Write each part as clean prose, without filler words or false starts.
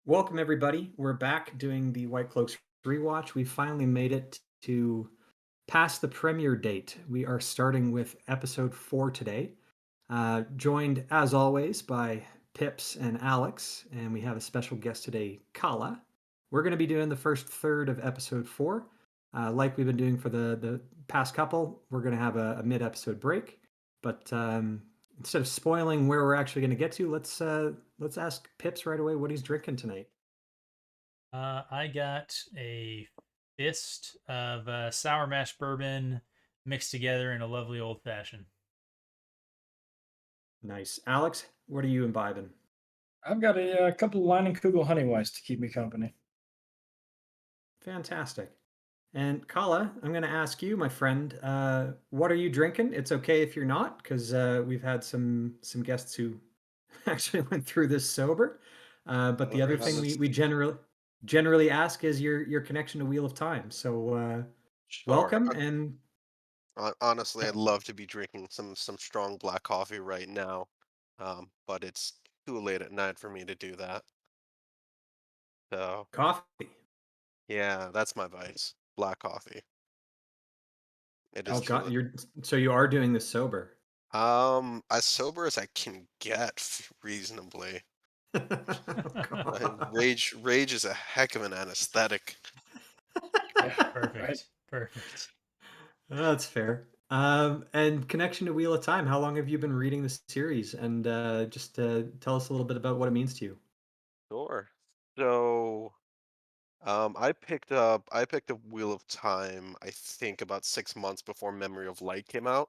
Welcome, everybody. We're back doing the Whitecloaks rewatch. We finally made it to past the premiere date. We are starting with episode 4 today, joined as always by Pips and Alex, and we have a special guest today, Kala. We're going to be doing the first third of episode 4. Like we've been doing for the past couple, we're going to have a mid-episode break. But instead of spoiling where we're actually going to get to, let's ask Pips right away what he's drinking tonight. I got a fist of sour mash bourbon mixed together in a lovely old fashioned. Nice. Alex, what are you imbibing? I've got a couple of Leinenkugel Honeyweiss to keep me company. Fantastic. And Kala, I'm going to ask you, my friend, what are you drinking? It's okay if you're not, because we've had some guests who actually went through this sober. But the other thing we generally ask is your connection to Wheel of Time. So Sure. welcome and Honestly, I'd love to be drinking some strong black coffee right now, but it's too late at night for me to do that. So coffee. yeah, that's my vice. Black coffee. It is Oh God, truly you are doing this sober. as sober as I can get reasonably. Oh, God. Rage is a heck of an anesthetic. Yeah, right. Perfect. That's fair. And connection to Wheel of Time. How long have you been reading the series? And just tell us a little bit about what it means to you. Sure. So I picked up Wheel of Time, I think about 6 months before Memory of Light came out.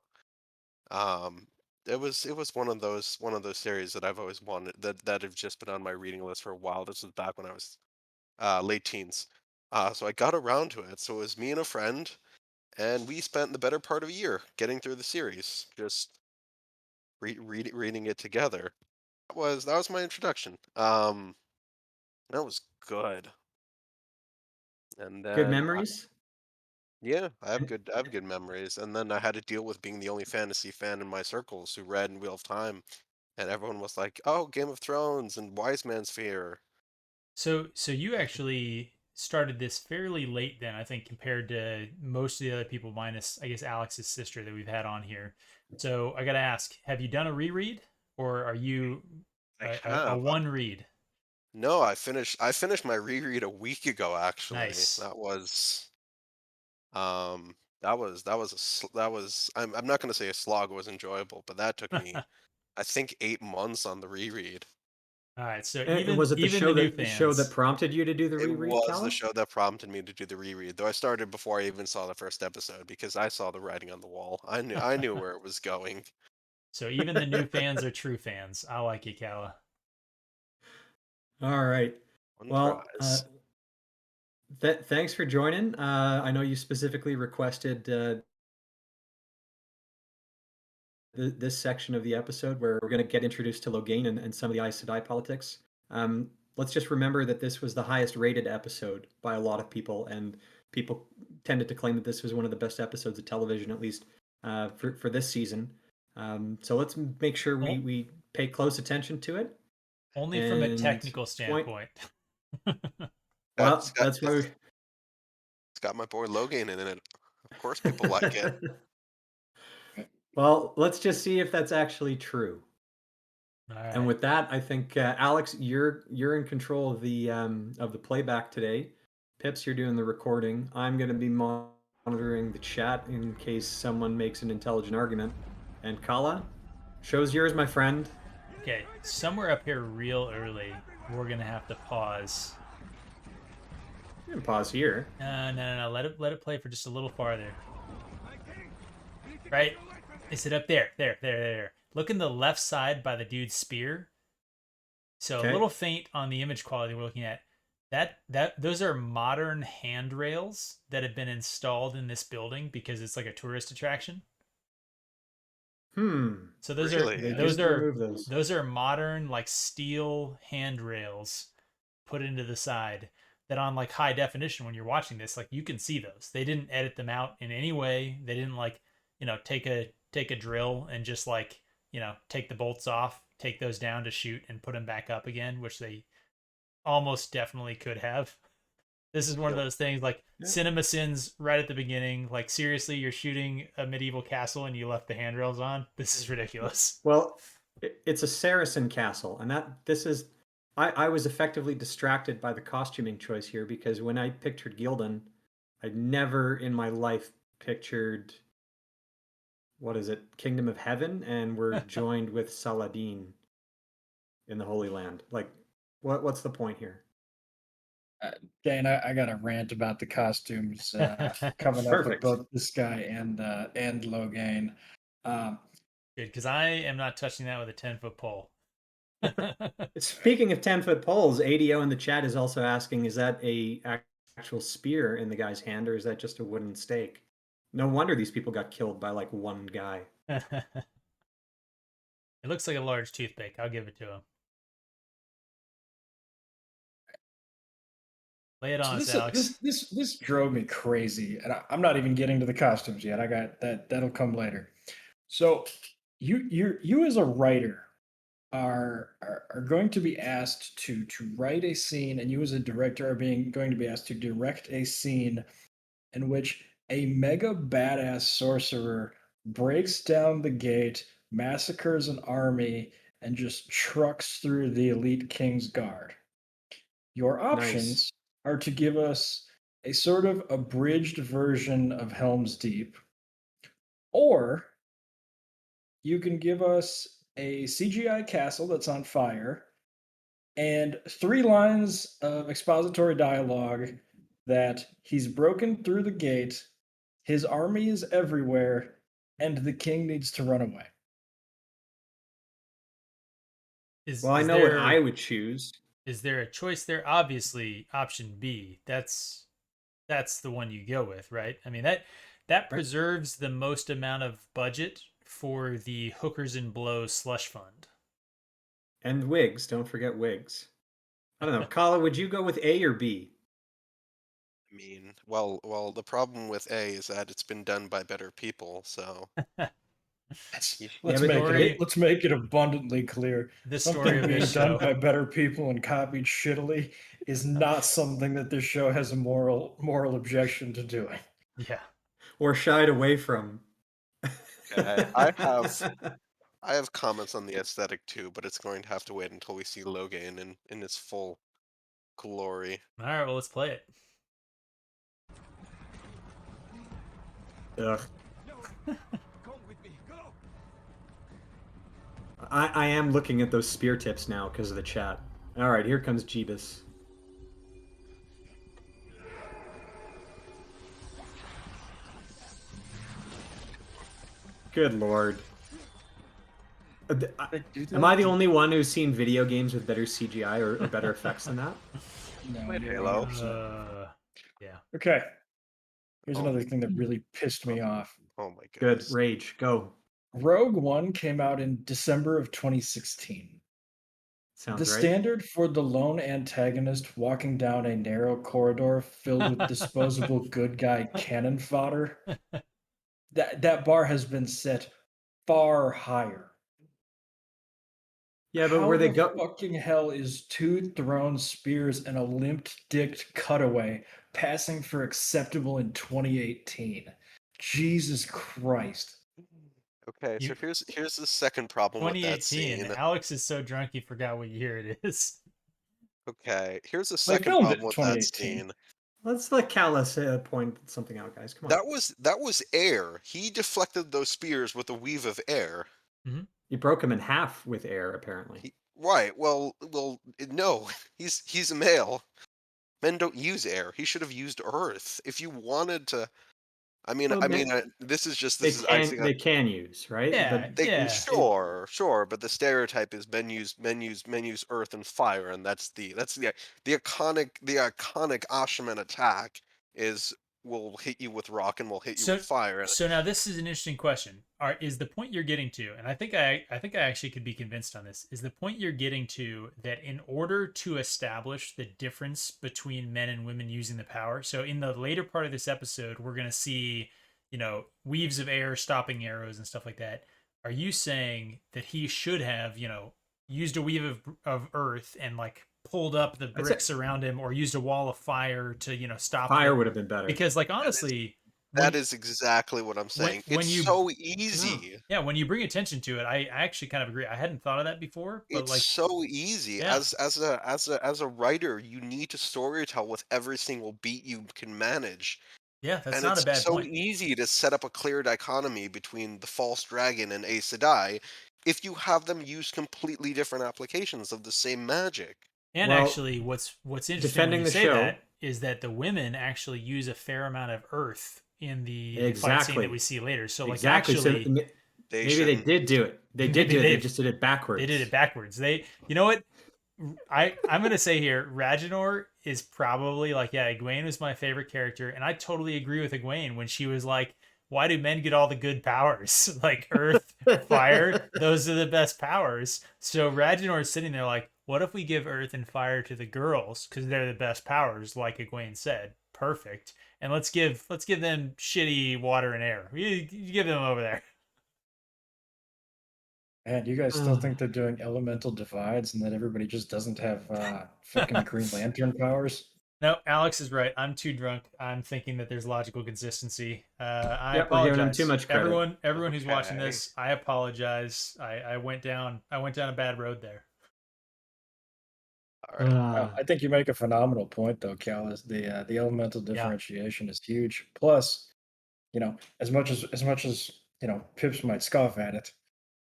Um, it was one of those series that I've always wanted that have just been on my reading list for a while. This was back when I was late teens. So I got around to it. So it was me and a friend, and we spent the better part of a year getting through the series, just reading it together. That was my introduction. That was good. And Good then memories? yeah, I have good memories. And then I had to deal with being the only fantasy fan in my circles who read in Wheel of Time. And everyone was like, "Oh, Game of Thrones and Wise Man's Fear." So you actually started this fairly late then, I think, compared to most of the other people, minus I guess Alex's sister that we've had on here. So I gotta ask, have you done a reread, or are you I a have. one read? No, I finished my reread a week ago, actually. Nice. I'm not gonna say a slog. Was enjoyable, but that took me, I think, 8 months on the reread. All right, so And even was it the even the show new that fans. prompted you to do the It reread, was the Calla? show that prompted me to do the reread, though I started before I even saw the first episode because I saw the writing on the wall. I knew where it was going. So even the new fans are true fans. I like you, Kala. All right. One Well, prize. thanks for joining. I know you specifically requested this section of the episode where we're going to get introduced to Logain and some of the Aes Sedai politics. Let's just remember that this was the highest rated episode by a lot of people, and people tended to claim that this was one of the best episodes of television, at least for this season. So let's make sure O- we pay close attention to it. Only from a And technical point, standpoint. It's well, got that's why. it's, it's got my boy Logan in it. Of course, people like it. Well, let's just see if that's actually true. All And right. with that, I think Alex, you're in control of the playback today. Pips, you're doing the recording. I'm going to be monitoring the chat in case someone makes an intelligent argument. And Kala, show's yours, my friend. Okay, somewhere up here real early, we're gonna have to pause. You can pause here. No. Let it play for just a little farther. Right? Is it up there? There. Look in the left side by the dude's spear. So a Okay. little faint on the image quality we're looking at. That those are modern handrails that have been installed in this building because it's like a tourist attraction. Hmm. So Really? They those didn't are remove those. those are modern like steel handrails put into the side that on like high definition when you're watching this like you can see those. They didn't edit them out in any way. They didn't like, take a drill and just like, take the bolts off, take those down to shoot and put them back up again, which they almost definitely could have. This is one of Yep. those things like Yeah. cinema sins right at the beginning. Like, seriously, you're shooting a medieval castle and you left the handrails on? This is ridiculous. Well, it's a Saracen castle, and this is. I was effectively distracted by the costuming choice here because when I pictured Gildan, I never in my life pictured what is it, Kingdom of Heaven, and we're joined with Saladin in the Holy Land. Like, what's the point here? Dane, I got a rant about the costumes coming up with Perfect. both this guy and Logain. Um, Good, because I am not touching that with a 10-foot pole. Speaking of 10-foot poles, ADO in the chat is also asking, is that a actual spear in the guy's hand, or is that just a wooden stake? No wonder these people got killed by like one guy. It looks like a large toothpick. I'll give it to him. Lay it so on us, this Alex. this drove me crazy, and I'm not even getting to the costumes yet. I got that that'll come later. So you as a writer are going to be asked to write a scene, and you as a director are being going to be asked to direct a scene in which a mega badass sorcerer breaks down the gate, massacres an army, and just trucks through the elite king's guard. Your Nice. options are to give us a sort of abridged version of Helm's Deep, or you can give us a CGI castle that's on fire and 3 lines of expository dialogue that he's broken through the gate, his army is everywhere, and the king needs to run away. Well, I Is know what I there would choose. is there a choice there? Obviously, option B. That's the one you go with, right? I mean, that Right. preserves the most amount of budget for the hookers and blows slush fund. And wigs. Don't forget wigs. I don't know. Kala, would you go with A or B? I mean, well, the problem with A is that it's been done by better people, so Let's you, Yeah, let's but make it Story, let's make it abundantly clear. the story Something of this being done show. by better people and copied shittily is not something that this show has a moral objection to doing. Yeah. or shied away from. okay, I have comments on the aesthetic too, but it's going to have to wait until we see Logain in its full glory. All right, well, let's play it. Ugh. I am looking at those spear tips now because of the chat. All right, here comes Jeebus. Good lord. Am I the only one who's seen video games with better CGI or better effects than that? No, Played you're Halo. 100%. Yeah. Okay. Here's Oh, another thing that really pissed me off. oh my Good. goodness. Rage. Go. Rogue One came out in December of 2016. The Sounds right. standard for the lone antagonist walking down a narrow corridor filled with disposable good guy cannon fodder, that bar has been set far higher. Yeah, but How where they the go. fucking hell is two thrown spears and a limp-dicked cutaway passing for acceptable in 2018? Jesus Christ. Okay, so You here's the second problem with that 2018. scene. Alex is so drunk he forgot what year it is. Okay, here's the They second filmed it problem in with that 2018. scene. Let's let Callus point something out, guys. Come on. That was air. He deflected those spears with a weave of air. Mm-hmm. You broke him in half with air, apparently. Right. Well, no. He's a male. Men don't use air. He should have used earth. If you wanted to, Well, this they is icing on. can use, right? Yeah, But They yeah. sure, but the stereotype is men use earth and fire, and the iconic Ashaman attack is we'll hit you with rock and we'll hit you So with fire. And so now this is an interesting question. Is the point you're getting to, and I think I actually could be convinced on this, is the point you're getting to that in order to establish the difference between men and women using the power. So in the later part of this episode, we're gonna see, weaves of air stopping arrows and stuff like that. Are you saying that he should have, used a weave of earth and like pulled up the I'd say bricks around him or used a wall of fire to, stop fire the, would have been better. because like That is honestly, that when is exactly what I'm when saying. It's when you so No. easy. yeah, when you bring attention to it, I actually kind of agree. I hadn't thought of that before, but It's like so easy. yeah. As a writer, you need to storytell with every single beat you can manage. Yeah, that's And not a it's bad so point. easy to set up a clear dichotomy between the false dragon and Aes Sedai if you have them use completely different applications of the same magic. And Well, actually, what's interesting when defending you the say show. that is that the women actually use a fair amount of earth in the fight scene that we Exactly. see later. So like Exactly. So actually, They maybe they shouldn't. did do it. They did maybe do it. They just did it they did backwards. it backwards. You know what? I'm gonna say here, Raginor is probably like, yeah, Egwene was my favorite character, and I totally agree with Egwene when she was like, why do men get all the good powers? Like earth, fire, those are the best powers. So Raginor is sitting there like, what if we give earth and fire to the girls because they're the best powers, like Egwene said. Perfect. And let's give them shitty water and air. You give them over there. And you guys still think they're doing elemental divides and that everybody just doesn't have fucking Green Lantern powers? No, Alex is right. I'm too drunk. I'm thinking that there's logical consistency. I Yep, we're giving them too apologize, much credit. everyone who's watching Okay. this. I apologize. I went down a bad road there. All right. I think you make a phenomenal point, though, Cal. Is the elemental Yeah. differentiation is huge. Plus, as much as Pips might scoff at it,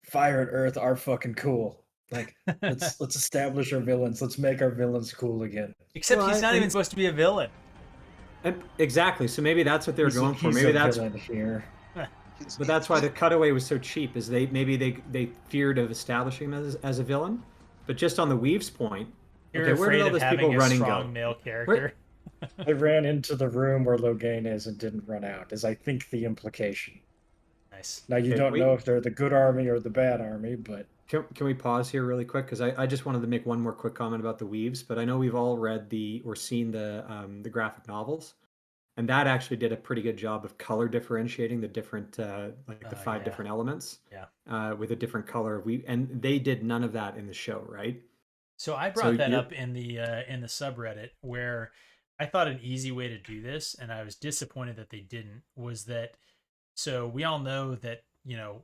fire and earth are fucking cool. Like, let's establish our villains. Let's make our villains cool again. Except Well, he's not even supposed to be a villain. exactly. So maybe that's what they were going for. He's Maybe a that's, villain here. but that's why the cutaway was so cheap. Is they feared of establishing him as a villain, but just on the Weave's point. You're Okay, where did afraid all of those having people a run and strong go? male Where, character. They ran into the room where Logain is and didn't run out, is I think the implication. Nice. Now you okay, don't wait. know if they're the good army or the bad army, but Can we pause here really quick? Because I just wanted to make one more quick comment about the Weaves, but I know we've all read or seen the graphic novels, and that actually did a pretty good job of color differentiating the different like the five Yeah. different elements Yeah. with a different color of weave, and they did none of that in the show, right? So I So brought that you're up in the subreddit where I thought an easy way to do this, and I was disappointed that they didn't, was that so we all know that,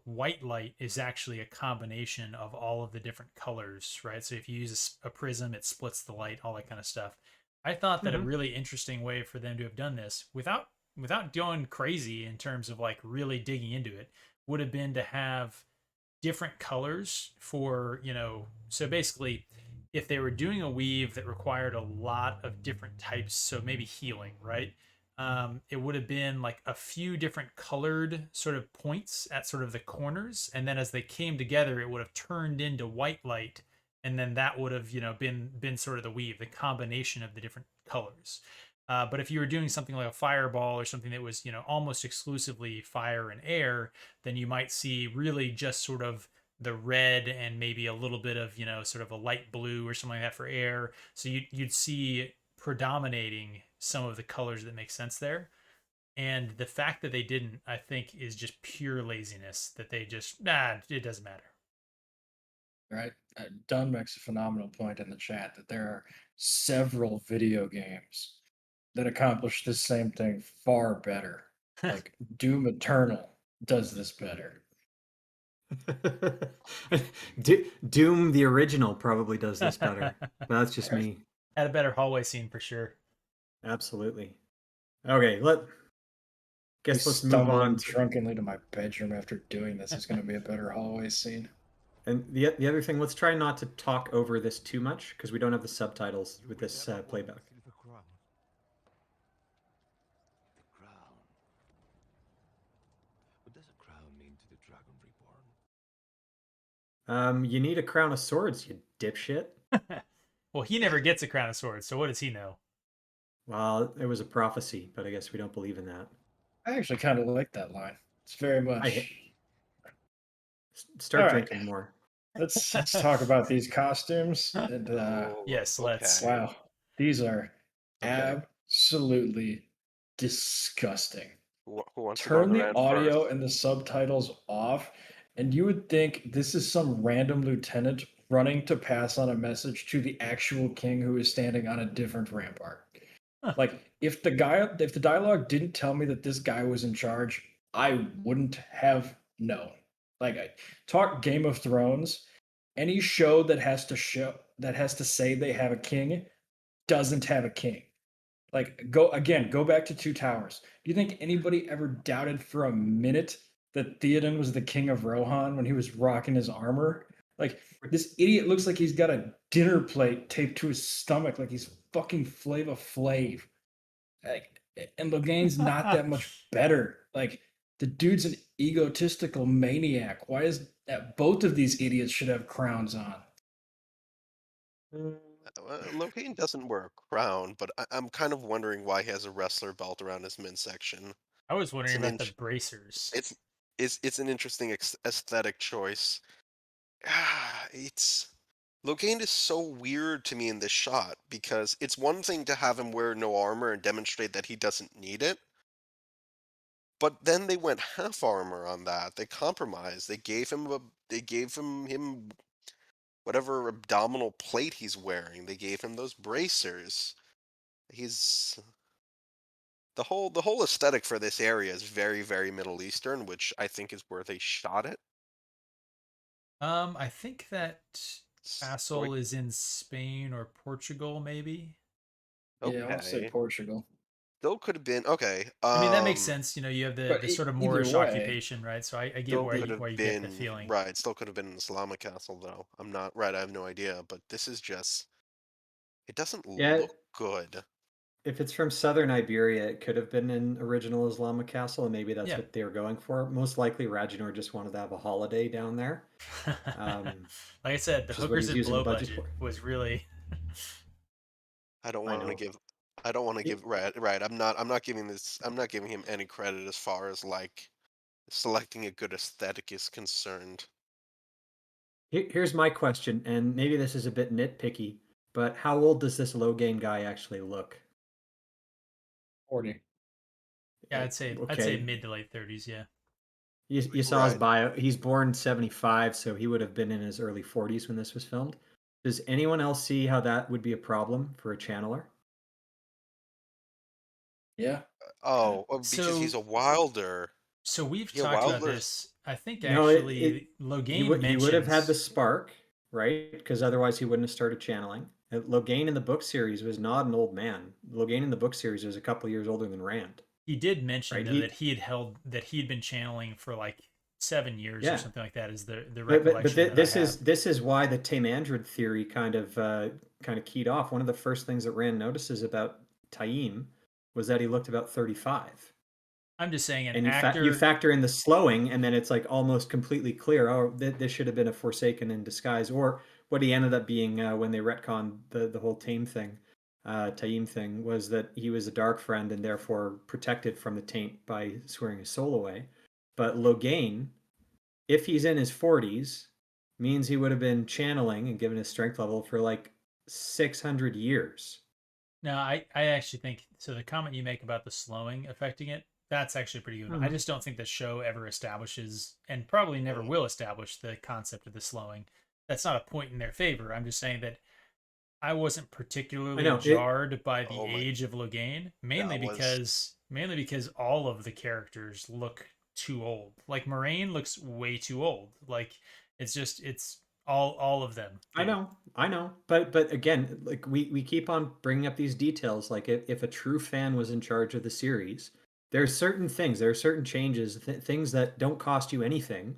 white light is actually a combination of all of the different colors, right? So if you use a prism, it splits the light, all that kind of stuff. I thought that a Mhm. really interesting way for them to have done this without going crazy in terms of like really digging into it would have been to have different colors for, so basically if they were doing a weave that required a lot of different types, so maybe healing, right? It would have been like a few different colored sort of points at sort of the corners, and then as they came together, it would have turned into white light, and then that would have been sort of the weave, the combination of the different colors. But if you were doing something like a fireball or something that was almost exclusively fire and air, then you might see really just sort of the red and maybe a little bit of sort of a light blue or something like that for air. So you'd see predominating some of the colors that make sense there. And the fact that they didn't, I think, is just pure laziness. That they just it doesn't matter. right? Dunn makes a phenomenal point in the chat that there are several video games that accomplish this same thing far better. Like Doom Eternal does this better. Doom the original probably does this better. That's just me. Had a better hallway scene for sure. Absolutely. Okay, let's move Stumbling on. drunkenly to my bedroom after doing this is going to be a better hallway scene. And the other thing, let's try not to talk over this too much because we don't have the subtitles with this playback. The crown. The crown. What does a crown mean to the dragon reborn? You need a crown of swords, you dipshit. Well, he never gets a crown of swords, so what does he know? Well, it was a prophecy, but I guess we don't believe in that. I actually kind of like that line. It's very much. Start All right. drinking more. Let's talk about these costumes. And Yes, let's. Okay. wow, these are Okay. absolutely disgusting. Who wants to go Turn on the the rant audio first? and the subtitles off and you would think this is some random lieutenant running to pass on a message to the actual king who is standing on a different rampart. Huh. Like if the dialogue didn't tell me that this guy was in charge, I wouldn't have known. Like I talk Game of Thrones, any show that has to say they have a king doesn't have a king. Like go back to Two Towers. Do you think anybody ever doubted for a minute that Theoden was the king of Rohan when he was rocking his armor? Like this idiot looks like he's got a dinner plate taped to his stomach like he's fucking Flava Flav. Like, and Logain's not that much better. Like the dude's an egotistical maniac. Why is that both of these idiots should have crowns on? Locaine doesn't wear a crown, but I'm kind of wondering why he has a wrestler belt around his midsection. I was It's wondering an about the int- bracers. it's an interesting aesthetic choice. It's Locaine is so weird to me in this shot because it's one thing to have him wear no armor and demonstrate that he doesn't need it, but then they went half armor on that. They compromised. They gave him whatever abdominal plate he's wearing. They gave him those bracers. He's the whole aesthetic for this area is very, very Middle Eastern, which I think is where they shot it. I think that Castle is in Spain or Portugal, maybe. Yeah, I'll say Okay. Portugal. Still could have been okay. I mean, that makes sense. You know, you have But the sort of either Moorish way, occupation, right? So I get Still why could have you get the been feeling. right. Still could have been an Islamic castle, though. I'm not right. I have no idea. But this is just. It doesn't Yeah, look good. if it's from southern Iberia, it could have been an original Islamic castle, and maybe that's Yeah. what they were going for. Most likely, Ragnar just wanted to have a holiday down there, Like I said, the which is what hookers he's and using the blow budget budget for. was really. I don't I want to know. give. I don't want to give. Right. I'm not giving this. I'm not giving him any credit as far as like selecting a good aesthetic is concerned. Here's my question, and maybe this is a bit nitpicky, but how old does this Logain guy actually look? 40. Yeah, I'd say Okay, mid to late 30s. Yeah. you saw his Right. bio. He's born 75, so he would have been in his early 40s when this was filmed. Does anyone else see how that would be a problem for a channeler? Yeah. Because he's So a wilder. we've Yeah, talked about Wilder's. this. I think No, actually he Logain would have had the mentions spark, right? Because otherwise he wouldn't have started channeling. Logain in the book series was not an old man. Logain in the book series was a couple years older than Rand, he did mention right? though that he'd been channeling for like 7 years or Yeah, something like that. Is the but recollection that I have. this is why the Tame Andred theory kind of keyed off. One of the first things that Rand notices about Taim was that he looked about 35. I'm just saying an And you actor. factor in the slowing, and then it's like almost completely clear. Oh, this should have been a Forsaken in disguise, or what he ended up being when they retconned the whole Taim thing was that he was a dark friend and therefore protected from the taint by swearing his soul away. But Logain, if he's in his 40s, means he would have been channeling and given his strength level for like 600 years. No, I actually think so. The comment you make about the slowing affecting it, that's actually pretty good. I Mm-hmm. just don't think the show ever establishes, and probably never Mm, will establish, the concept of the slowing. That's not a point in their favor. I'm just saying that I wasn't I particularly know it. jarred by the oh my, age of Logain, that was. mainly because all of the characters look too old. Like Moraine looks way too old. Like it's all of them do. I know, but again, like we keep on bringing up these details. Like if a true fan was in charge of the series, there are certain changes, things that don't cost you anything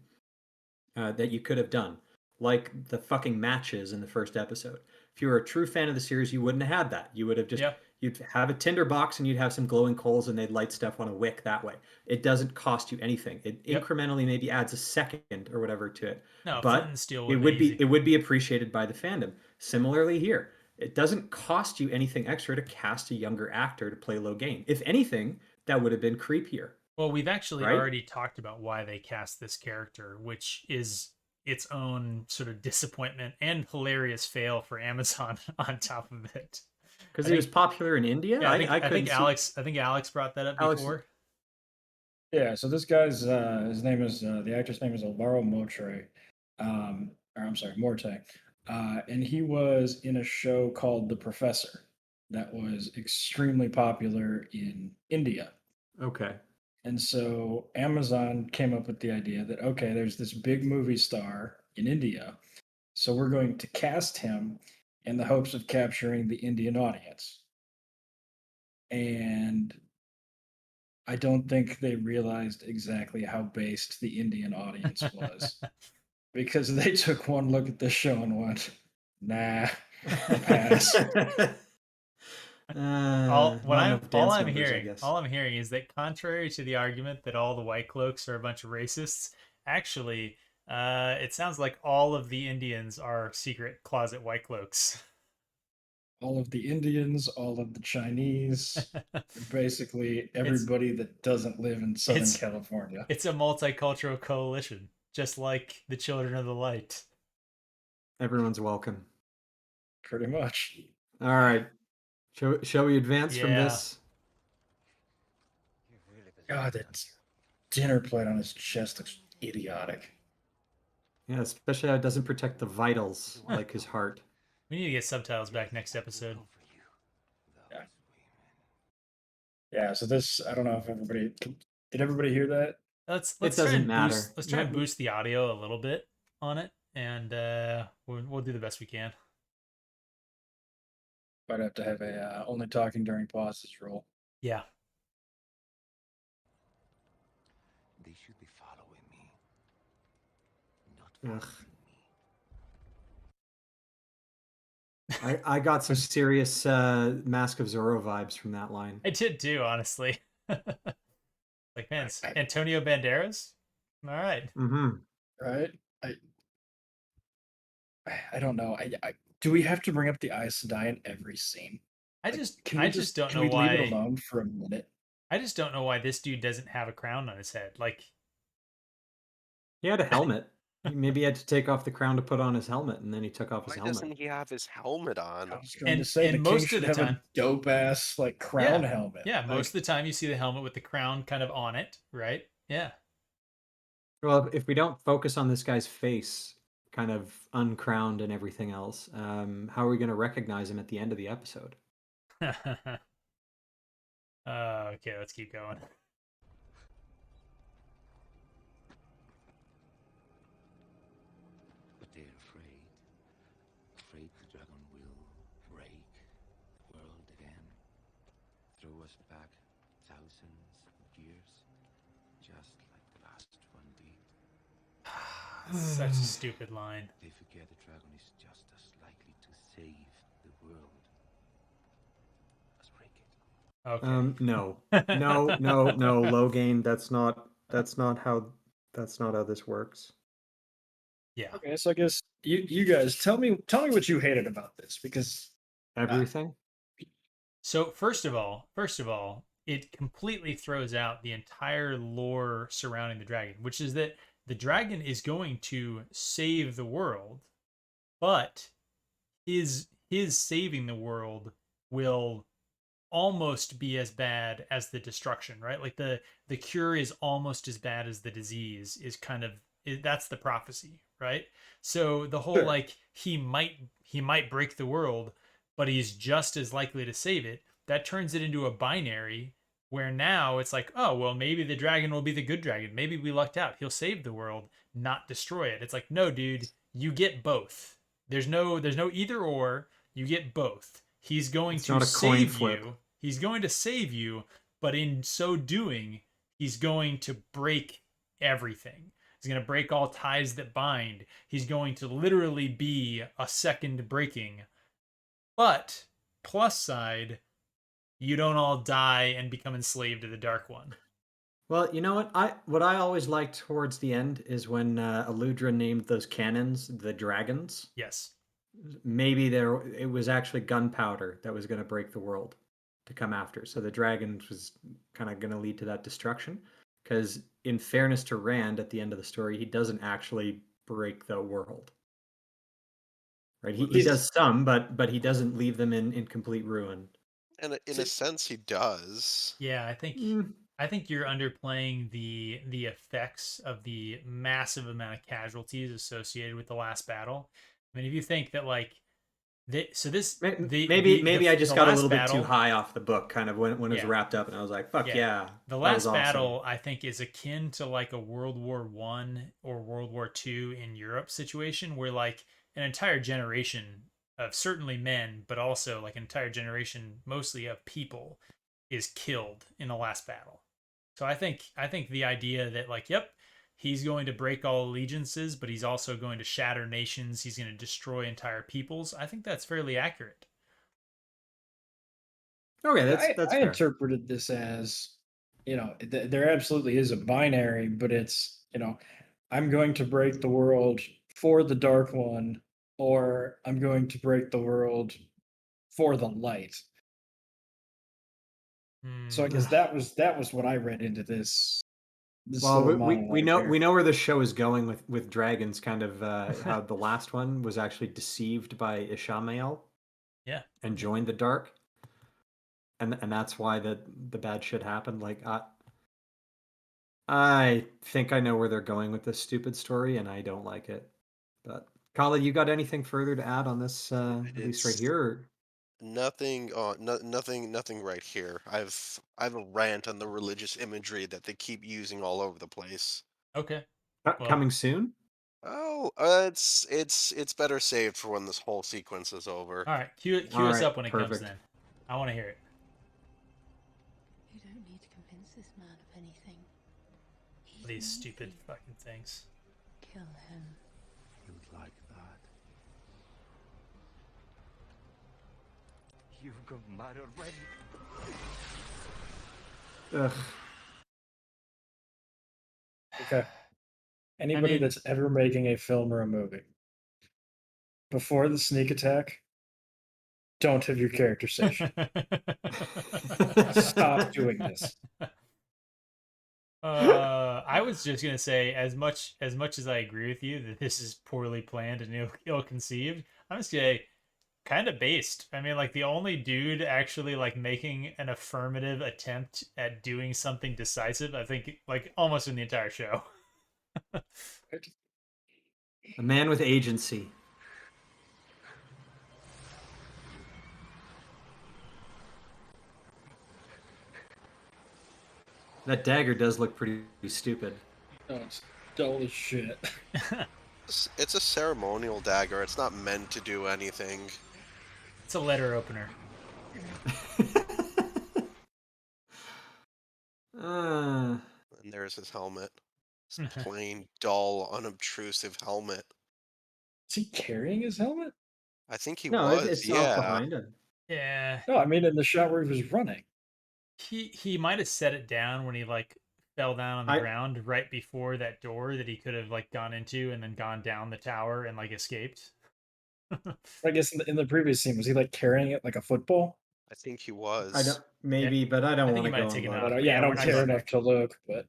that you could have done, like the fucking matches in the first episode. If you were a true fan of the series, you wouldn't have had that. You would have just Yep. you'd have a tinder box and you'd have some glowing coals and they'd light stuff on a wick that way. It doesn't cost you anything. It Yep. incrementally maybe adds a second or whatever to it, No, Flint but and Steel it would have been would be easy. it would be appreciated by the fandom. Similarly here, it doesn't cost you anything extra to cast a younger actor to play Logain. If anything, that would have been creepier, Well, we've actually right? already talked about why they cast this character, which is its own sort of disappointment and hilarious fail for Amazon on top of it. Because I he was think popular in India. yeah, I I couldn't think see Alex brought that up Alex. before. Yeah, so this guy's his name is the actor's name is Alvaro Motre, or I'm sorry, Morte, and he was in a show called The Professor that was extremely popular in India. Okay. And so Amazon came up with the idea that okay, there's this big movie star in India, so we're going to cast him in the hopes of capturing the Indian audience. And I don't think they realized exactly how based the Indian audience was because they took one look at this show and went, nah, pass. Not enough dance numbers, I guess. All I'm hearing is that contrary to the argument that all the white cloaks are a bunch of racists, actually, it sounds like all of the Indians are secret closet white cloaks. All of the Indians, all of the Chinese, basically it's everybody that doesn't live in Southern it's California, it's a multicultural coalition, just like the Children of the Light. Everyone's welcome. pretty much. All right. Shall we advance from Yeah. this? God, that dinner plate on his chest looks idiotic. Yeah, especially how it doesn't protect the vitals like his heart. We need to get subtitles back next episode. Yeah. Yeah, so this, I don't know if did everybody hear that? Let's It try doesn't and matter. boost let's try and boost the audio a little bit on it, and we'll do the best we can. Might have to have a only talking during pauses rule. Yeah. They should be following me, not Ugh. following me. I got some serious Mask of Zorro vibes from that line. I did too, honestly. Like, man, it's I- Antonio Banderas. All right. Mm-hmm. Right? I don't know. Do we have to bring up the Aes Sedai in every scene? I Like, just can I we just just don't can know we leave it why alone for a minute? I just don't know why this dude doesn't have a crown on his head. Like, He had a helmet. Maybe he had to take off the crown to put on his helmet, and then he took off his Why helmet. doesn't he have his helmet on? I was going to say and the king most of should the have time, a dope ass like crown helmet. yeah, Like, most of the time you see the helmet with the crown kind of on it, right? Yeah. Well, if we don't focus on this guy's face, kind of uncrowned and everything else, how are we going to recognize him at the end of the episode? Okay, let's keep going. But they're afraid the dragon will break the world again, throw us back thousands of years, just like the last one did. Such a stupid line. They forget the dragon is just as likely to save the world as break it. Okay. No, no, Logain. That's not how this works. Yeah. okay, so I guess you guys tell me what you hated about this because Everything. So first of all, it completely throws out the entire lore surrounding the dragon, which is that the dragon is going to save the world, but his saving the world will almost be as bad as the destruction, right? Like the cure is almost as bad as the disease is kind of that's the prophecy, right? So the whole sure. like he might break the world, but he's just as likely to save it. That turns it into a binary where now it's like, oh, well, maybe the dragon will be the good dragon. Maybe we lucked out. He'll save the world, not destroy it. It's like, no, dude, you get both. There's no either or. You get both. He's going It's to not a coin save flip. you. He's going to save you, but in so doing, he's going to break everything. He's going to break all ties that bind. He's going to literally be a second breaking. But plus side, you don't all die and become enslaved to the Dark One. Well, you know what I always liked towards the end is when Aludra named those cannons the dragons. Yes. Maybe it was actually gunpowder that was going to break the world to come after. So the dragons was kind of going to lead to that destruction. Because in fairness to Rand, at the end of the story, he doesn't actually break the world. Right? He does some, but he doesn't leave them in complete ruin. And in a sense, he does. Yeah, I think Mm, I think you're underplaying the effects of the massive amount of casualties associated with the last battle. I mean, if you think that like so this Maybe I just the got a last little bit too battle, high off the book, kind of when it was yeah, wrapped up, and I was like, "Fuck yeah, yeah, the that was last awesome." battle I think is akin to like a World War I or World War II in Europe situation where like an entire generation of certainly men, but also like an entire generation mostly of people is killed in the last battle. So I think the idea that like, yep, he's going to break all allegiances, but he's also going to shatter nations. He's going to destroy entire peoples. I think that's fairly accurate. Okay, I, that's I fair. interpreted this as, there absolutely is a binary, but it's, I'm going to break the world for the Dark One, or I'm going to break the world for the light. So I Hmm. guess that was what I read into this Well, little we monologue know here. we know where the show is going with dragons. Kind of how the last one was actually deceived by Ishamael Yeah. and joined the dark, and that's why the bad shit happened. Like I think I know where they're going with this stupid story, and I don't like it. But Kala, you got anything further to add on this? At least right It's here. Or... nothing. Nothing right here. I've a rant on the religious imagery that they keep using all over the place. Okay. Well, Coming soon. Oh, it's better saved for when this whole sequence is over. all right. Cue All us right, up when it comes perfect. then. I want to hear it. You don't need to convince this man of anything. He's These an stupid easy. fucking things. Kill him. You'd like that. You've got mad already. Ugh. Okay. I Anybody mean, that's ever making a film or a movie, before the sneak attack, don't have your character say shit. Stop doing this. I was just gonna say, as much as I agree with you that this is poorly planned and ill-conceived, I'm just gonna say kind of based. I mean, like the only dude actually like making an affirmative attempt at doing something decisive, I think, like almost in the entire show. A man with agency. That dagger does look pretty stupid. No, it's dull as shit. It's a ceremonial dagger. It's not meant to do anything. It's a letter opener. uh, And there's his helmet. This plain, dull, unobtrusive helmet. Is he carrying his helmet? I think he no, was, it's off yeah. behind him. Yeah, No, I mean in the shot where he was running. he might have set it down when he like fell down on the I ground right before that door that he could have like gone into and then gone down the tower and like escaped. I guess in the previous scene, was he like carrying it like a football? I think he I don't was. Yeah, maybe, but I I don't think want he to might have go and taken look. off, But but yeah, I yeah, we're don't not care going enough there. to look. But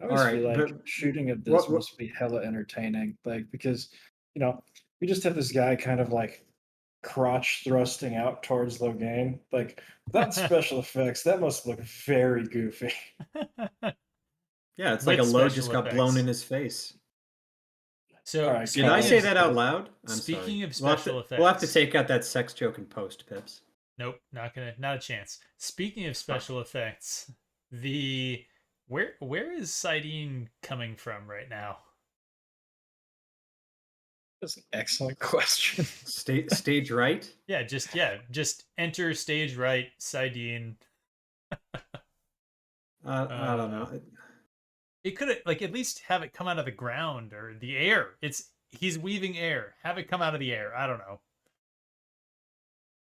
I All always feel right, but like shooting of this what must be hella entertaining. Like because you know we just have this guy kind of like crotch thrusting out towards Logain. Like without special effects, that must look very goofy. yeah, it's like a With load special just got blown in effects. his face. All So right, Did I speaking Kyle. of say that out loud? I'm sorry. speaking of We'll have to special we'll have to effects, take out that sex joke in post, Pips. nope, not a chance. Speaking of Fuck. special effects, the where is Sidene coming from right now? That's an excellent question. Stage right. Just enter stage right, Sidene. I don't Uh, know. it could like at least have it come out of the ground or the air. He's weaving air. Have it come out of the air. I don't know.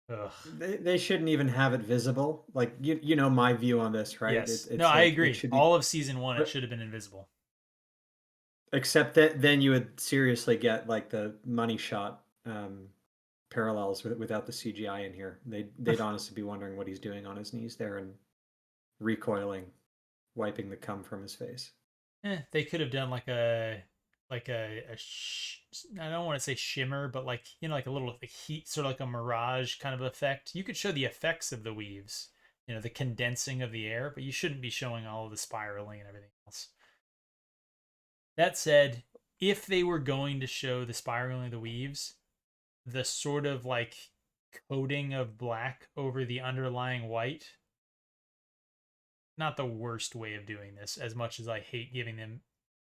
Ugh. They shouldn't even have it visible. Like you know my view on this, right? Yes. No, It's I like it agree. should be, All of season one, it but should have been invisible. except that then you would seriously get like the money shot parallels without the CGI in here. They'd honestly be wondering what he's doing on his knees there and recoiling, wiping the cum from his face. They could have done like I don't want to say shimmer, but like like a little like heat, sort of like a mirage kind of effect. You could show the effects of the weaves, the condensing of the air, but you shouldn't be showing all of the spiraling and everything else. That said, if they were going to show the spiraling of the weaves, the sort of like coating of black over the underlying white, not the worst way of doing this, as much as I hate giving them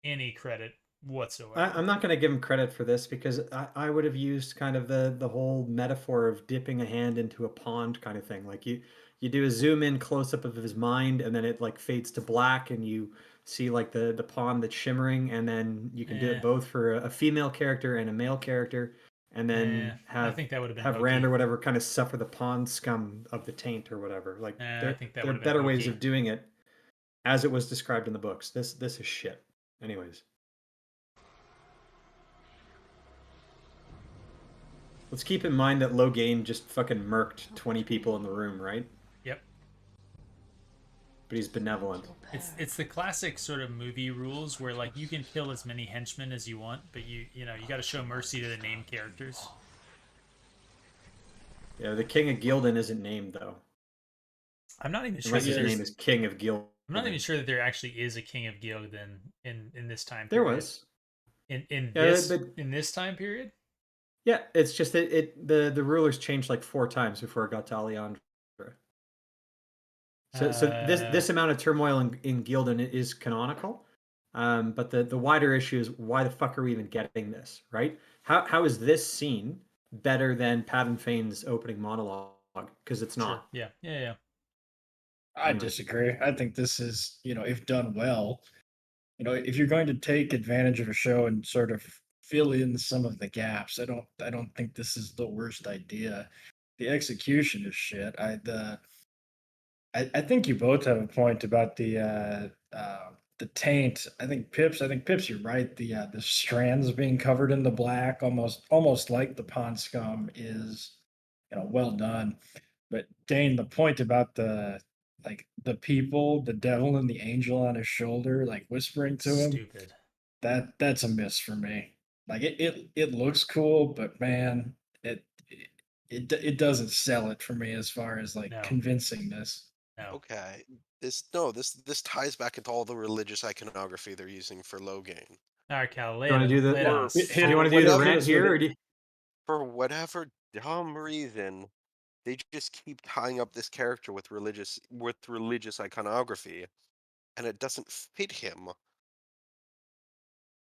any credit whatsoever. I'm not going to give him credit for this because I would have used kind of the whole metaphor of dipping a hand into a pond kind of thing. Like you do a zoom in close up of his mind and then it like fades to black and you see like the pond that's shimmering, and then you can do Eh, it both for a female character and a male character, and then I think that would have been have Rand or hokey. whatever kind of suffer the pond scum of the taint or whatever. Like I think that there are would have been better ways hokey. of doing it as it was described in the books. This is shit. Anyways. Let's keep in mind that Logain just fucking murked 20 people in the room, right? Yep. But he's benevolent. It's the classic sort of movie rules where like you can kill as many henchmen as you want, but you got to show mercy to the named characters. Yeah, the King of Gildan isn't named though. I'm not even sure. Unless his name is King of Gildan. I'm not even sure that there actually is a King of Gildan in this time There period. was. In this time period. Yeah, it's just that the rulers changed like 4 times before it got to Alejandra. So this amount of turmoil in Gildan is canonical, but the wider issue is why the fuck are we even getting this, right? How is this scene better than Padan Fane's opening monologue? Because it's not. Sure. Yeah. I disagree. I think this is, if done well, if you're going to take advantage of a show and sort of fill in some of the gaps, I don't think this is the worst idea. The execution is shit. I think you both have a point about the taint. I think Pips, you're right. The strands being covered in the black, almost like the pond scum, is well done. But Dane, the point about the people, the devil and the angel on his shoulder, like whispering to him, Stupid. that's a miss for me. Like it looks cool, but man, it doesn't sell it for me as far as like convincingness. No. Okay. This ties back into all the religious iconography they're using for Logain. All right, Cal, Do you want to do the? Do you want to do the rant here, or do you... For whatever dumb reason, they just keep tying up this character with religious iconography, and it doesn't fit him.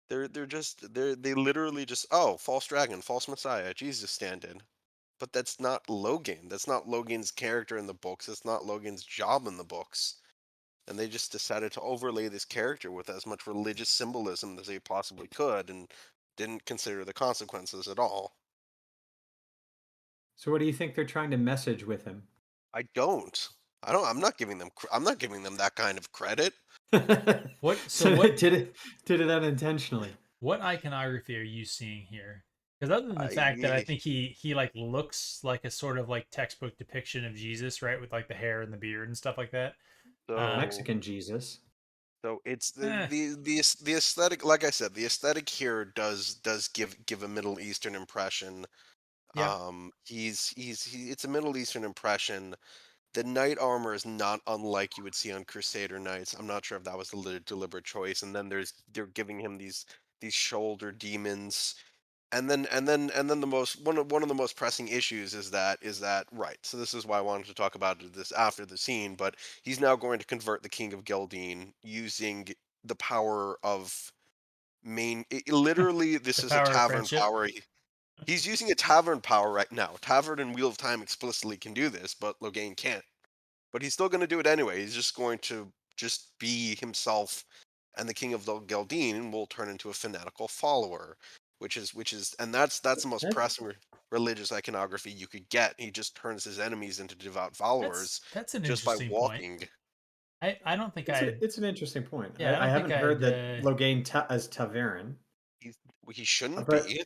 They literally just, oh, false dragon, false messiah, Jesus stand-in. But that's not Logain. That's not Logain's character in the books. That's not Logain's job in the books. And they just decided to overlay this character with as much religious symbolism as they possibly could, and didn't consider the consequences at all. So what do you think they're trying to message with him? I don't. I'm not giving them that kind of credit. What did it unintentionally? What iconography are you seeing here? Because other than the fact that I think he like looks like a sort of like textbook depiction of Jesus, right, with like the hair and the beard and stuff like that. So, Mexican Jesus. So it's the aesthetic. Like I said, the aesthetic here does give a Middle Eastern impression. Yeah. It's a Middle Eastern impression. The knight armor is not unlike you would see on Crusader knights. I'm not sure if that was a deliberate choice. And then they're giving him these shoulder demons. And then the one of the most pressing issues is that right. So this is why I wanted to talk about this after the scene, but he's now going to convert the King of Gildeen using the power of literally this is a tavern power. He's using a tavern power right now. Tavern and Wheel of Time explicitly can do this, but Logain can't. But he's still going to do it anyway. He's just going to just be himself, and the King of Gildeen will turn into a fanatical follower, which is and that's the most pressing religious iconography you could get. He just turns his enemies into devout followers that's an just by interesting walking. Point. I don't think it's an interesting point. Yeah, I haven't heard that Logain as Taveran. He shouldn't be.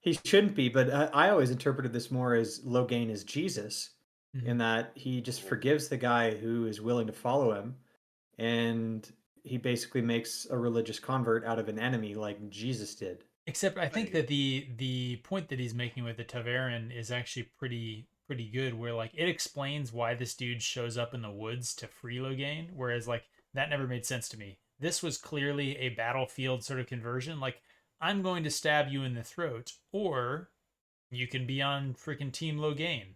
He shouldn't be, but I always interpreted this more as Logain as Jesus, in that he just forgives the guy who is willing to follow him, and he basically makes a religious convert out of an enemy like Jesus did. Except I think that the point that he's making with the Taveran is actually pretty pretty good, where like it explains why this dude shows up in the woods to free Logain, whereas like that never made sense to me. This was clearly a battlefield sort of conversion. Like, I'm going to stab you in the throat, or you can be on freaking Team Logain.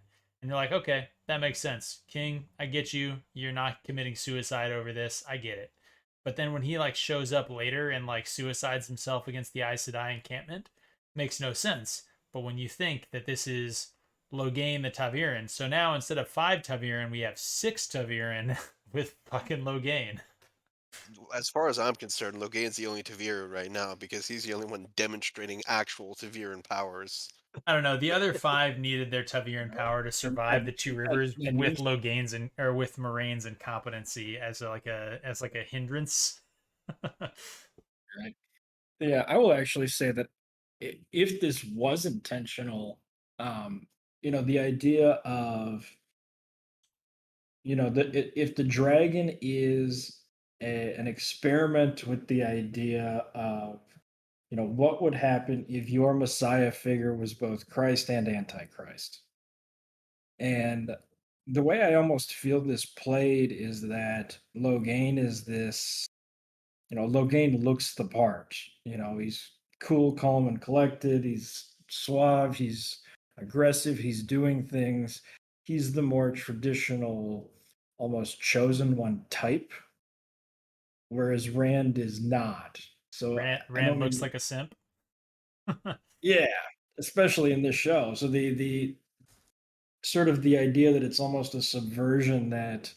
And you're like, okay, that makes sense. King, I get you. You're not committing suicide over this. I get it. But then when he like shows up later and like suicides himself against the Aes Sedai encampment, makes no sense. But when you think that this is Logain the Taviran, so now instead of 5 Taviran, we have 6 Taviran with fucking Logain. As far as I'm concerned, Logain's the only Tavira right now because he's the only one demonstrating actual Taviran powers. I don't know. The other 5 needed their Taviran power to survive the Two Rivers with Logain's and or with Moraine's incompetency as like a hindrance. Right. Yeah, I will actually say that if this was intentional, the idea of, if the dragon is an experiment with the idea of, what would happen if your Messiah figure was both Christ and Antichrist? And the way I almost feel this played is that Logain is this, Logain looks the part. He's cool, calm, and collected. He's suave. He's aggressive. He's doing things. He's the more traditional, almost chosen one type, whereas Rand is not. So I Rand don't looks mean, like a simp. yeah, especially in this show. So the sort of the idea that it's almost a subversion that,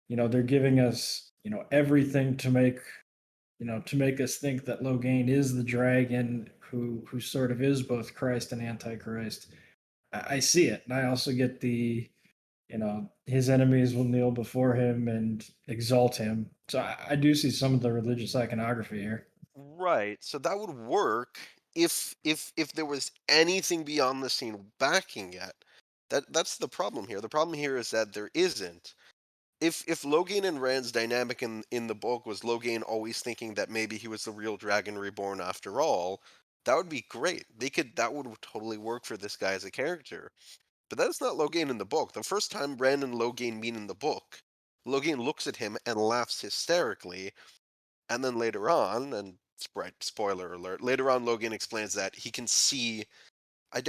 they're giving us, everything to make us think that Logain is the dragon who sort of is both Christ and Antichrist. I see it, and I also get the, his enemies will kneel before him and exalt him. So I do see some of the religious iconography here. Right. So that would work if there was anything beyond the scene backing it. That's the problem here. The problem here is that there isn't. If Logain and Rand's dynamic in the book was Logain always thinking that maybe he was the real Dragon Reborn after all, that would be great. That would totally work for this guy as a character. But that's not Logain in the book. The first time Rand and Logain meet in the book, Logain looks at him and laughs hysterically, and then later on, and spoiler alert, later on Logan explains that he can see.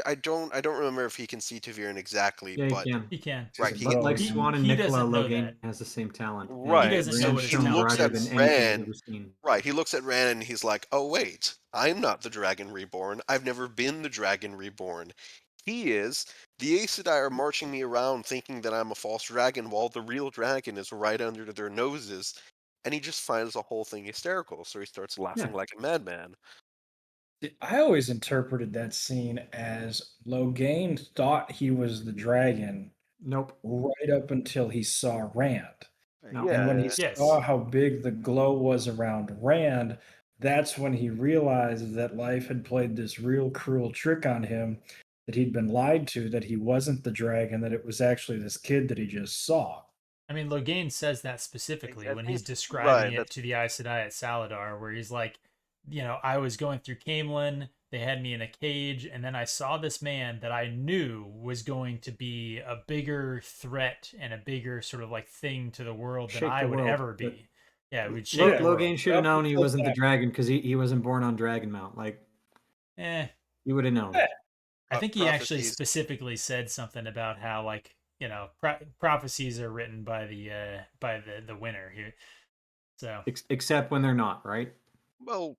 I don't remember if he can see Taviran exactly, Yeah, you but can. He can. He's right, a he Like bro. Swan and He Nicola, doesn't know Logain that. has the same talent, He right. doesn't know So what Rand's his he shown talent looks brighter at than is. anything we've Rand. ever seen. Right, he looks at Rand and he's like, "Oh wait, I'm not the Dragon Reborn. I've never been the Dragon Reborn. He is. The Aes Sedai are marching me around thinking that I'm a false dragon while the real dragon is right under their noses." And he just finds the whole thing hysterical, so he starts Yeah. laughing like a madman. I always interpreted that scene as Logain thought he was the dragon Nope. right up until he saw Rand. No. And when he Yeah, saw Yes. how big the glow was around Rand, that's when he realized that life had played this real cruel trick on him, that he'd been lied to, that he wasn't the dragon, that it was actually this kid that he just saw. I mean, Logain says that specifically I when he's think describing right. it That's to the Aes Sedai at Saladar, where he's like, I was going through Camelin, they had me in a cage, and then I saw this man that I knew was going to be a bigger threat and a bigger sort of like thing to the world than Shake I the would world. ever But be. Yeah, it would shake the world. Logain should have Up known he until wasn't the that dragon because he wasn't born on Dragonmount. Like, Eh, he would have known. point. I think he actually prophecies. specifically said something about how like prophecies are written by the winner here. So Except when they're not, right? Well,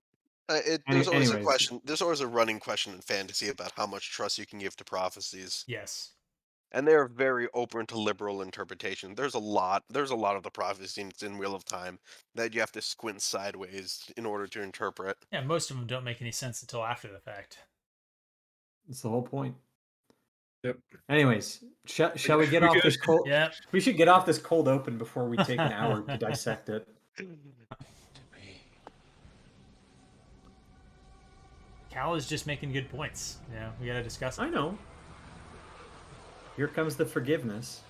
there's always a Anyways, question. There's always a running question in fantasy about how much trust you can give to prophecies, yes, and they're very open to liberal interpretation. There's a lot. There's a lot of the prophecies in Wheel of Time that you have to squint sideways in order to interpret. yeah, most of them don't make any sense until after the fact. that's the whole point. Yep. Anyways, shall we get We off good? this cold? Yeah, We should get off this cold open before we take an hour to dissect it. To be. Cal is just making good points. Yeah, we gotta discuss it. I know. Here comes the forgiveness.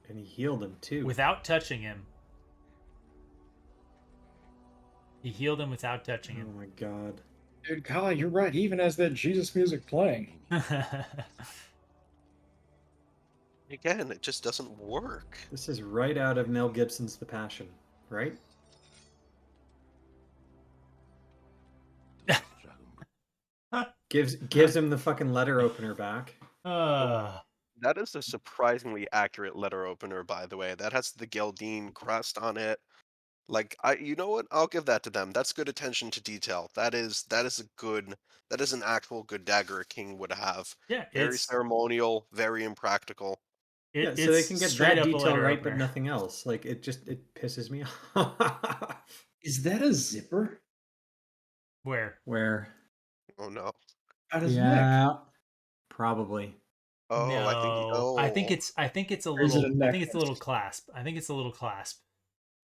And he healed him too. Without touching him. He healed him without touching Oh him. my god. Dude, Kala, you're right. He even has that Jesus music playing. Again, it just doesn't work. This is right out of Mel Gibson's The Passion, right? Gives him the fucking letter opener back. That is a surprisingly accurate letter opener, by the way. That has the Geldine crest on it. Like, you know what? I'll give that to them. That's good attention to detail. That is an actual good dagger a king would have. Yeah, Very it's ceremonial, very impractical. Yeah, so it's they can get straight that up a detail letter right, but opener. nothing else. Like it pisses me off. Is that a zipper? Where? Where? Oh no. On his neck? Yeah, probably. Oh, I think. No, I think Oh, it's a Or is it a little. I think it's a little necklace? clasp. I think it's a little clasp.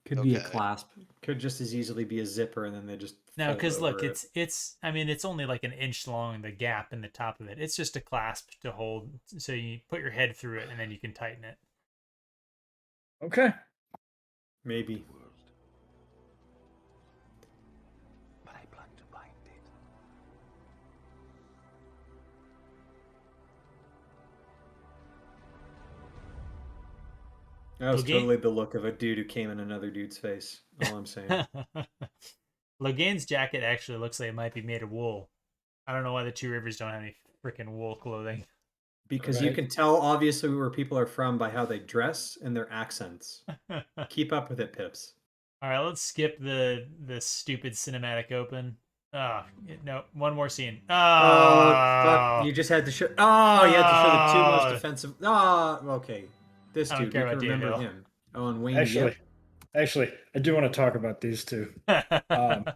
Could be a okay. clasp. Could just as easily be a zipper, and then they just No, fold because look, over it. it's. I mean, it's only like an inch long. The gap in the top of it. It's just a clasp to hold. So you put your head through it, and then you can tighten it. Okay. Maybe. World. But I plan to bind it. That was Logan. totally the look of a dude who came in another dude's face. All I'm saying. Logan's jacket actually looks like it might be made of wool. I don't know why the Two Rivers don't have any freaking wool clothing. Because you Right. can tell obviously where people are from by how they dress and their accents. All Keep up with it, Pips. right, let's skip the stupid cinematic open. Oh no, one more scene. Oh fuck! Oh, You just had to show. Oh, you had to show the two most oh. offensive. Ah, okay. This I don't dude, we care can about Dave remember Hill. him. Oh, and Wayne Actually, Yip. I do want to talk about these two. Um,